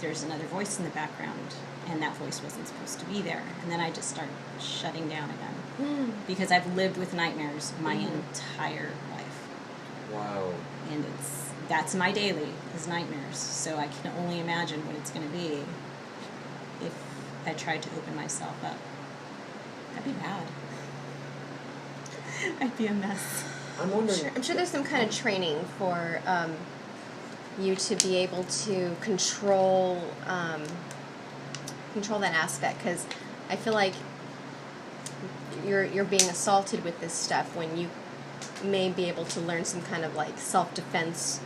there's another voice in the background, and that voice wasn't supposed to be there. And then I just start shutting down again because I've lived with nightmares my entire life. Wow. And that's my daily, is nightmares. So I can only imagine what it's going to be if I tried to open myself up. That'd be bad. I'd be a mess. I'm wondering. I'm sure there's some kind of training for you to be able to control that aspect, because I feel like you're being assaulted with this stuff when you may be able to learn some kind of like self-defense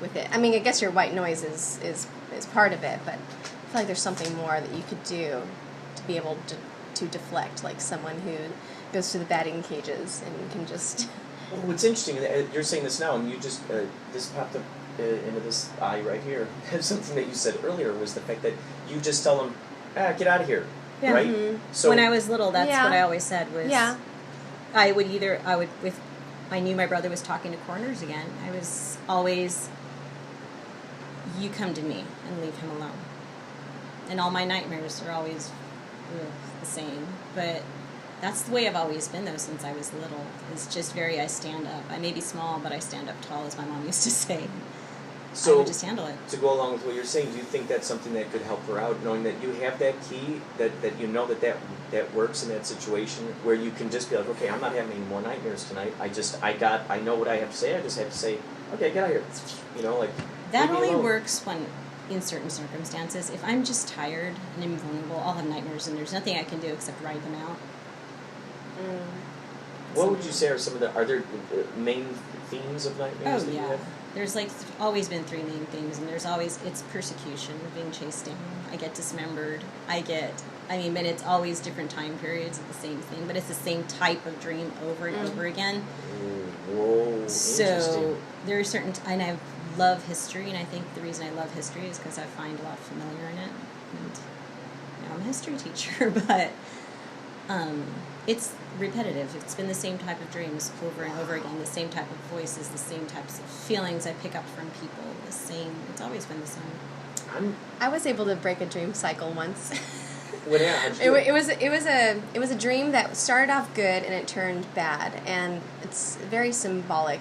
with it. I mean, I guess your white noise is part of it, but I feel like there's something more that you could do to be able to deflect, like someone who goes to the batting cages and can just... Well, what's interesting, you're saying this now, and you just, this popped up into this eye right here. Something that you said earlier was the fact that you just tell them, get out of here, yeah. right? Mm-hmm. So when I was little, that's Yeah. what I always said was... Yeah. If I knew my brother was talking to corners again, I was always, you come to me and leave him alone. And all my nightmares are always the same. But that's the way I've always been, though, since I was little. It's just I stand up. I may be small, but I stand up tall, as my mom used to say. So I would just handle it. To go along with what you're saying, do you think that's something that could help her out, knowing that you have that key, that you know that works in that situation, where you can just be like, okay, I'm not having any more nightmares tonight. I know what I have to say. I just have to say, okay, get out of here. Like That leave me only alone. works when, in certain circumstances. If I'm just tired and invulnerable, I'll have nightmares, and there's nothing I can do except write them out. What would you say are some of are there main themes of nightmares Oh, that you yeah. have? There's always been three main things, and there's always, it's persecution, being chased down. I get dismembered. But it's always different time periods of the same thing, but it's the same type of dream over and over again. Whoa, So interesting. there are certain, and I love history, and I think the reason I love history is because I find a lot familiar in it. And I'm a history teacher, but it's repetitive. It's been the same type of dreams over and over again, the same type of voices, the same types of feelings I pick up from people, it's always been the same. I was able to break a dream cycle once. How'd you do It was a dream that started off good and it turned bad, and it's very symbolic.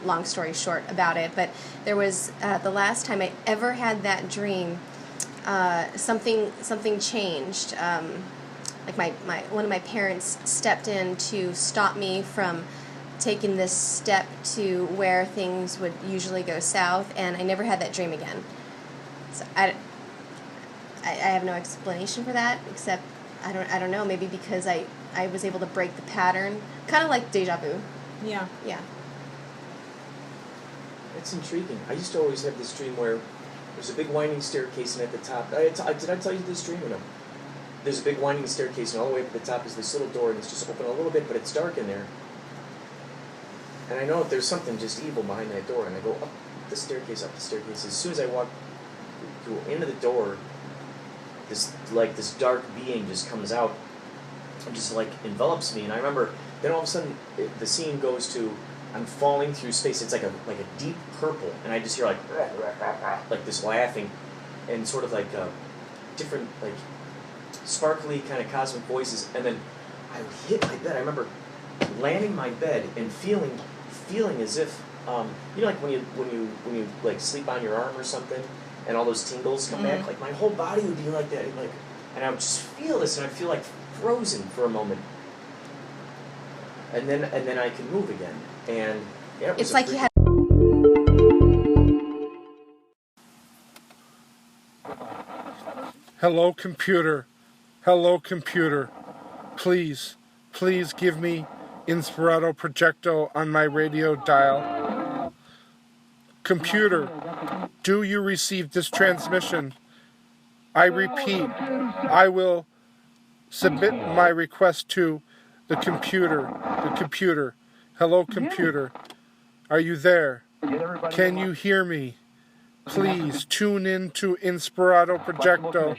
Long story short about it, but there was the last time I ever had that dream. Something changed. Like one of my parents stepped in to stop me from taking this step to where things would usually go south, and I never had that dream again. So I have no explanation for that, except I don't know, maybe because I was able to break the pattern, kind of like deja vu. Yeah. Yeah. It's intriguing. I used to always have this dream where there's a big winding staircase, and at the top, did I tell you this dream or no? There's a big winding staircase, and all the way up at the top is this little door, and it's just open a little bit, but it's dark in there. And I know there's something just evil behind that door, and I go up the staircase. As soon as I walk into the door, this dark being just comes out and just envelops me. And I remember then all of a sudden the scene goes to I'm falling through space. It's like a deep purple, and I just hear like this laughing, and sort of different sparkly kind of cosmic voices. And then I hit my bed. I remember landing my bed and feeling as if when you sleep on your arm or something, and all those tingles come back. Like my whole body would be like that. And I would just feel this, and I'd feel frozen for a moment. And then I could move again. And yeah, It's like you had. Hello, computer. Hello, computer. Please give me Inspirado Projecto on my radio dial. Computer, do you receive this transmission? I repeat, I will submit my request to the computer. Hello, computer. Are you there? Can you hear me? Please tune in to Inspirado Projecto.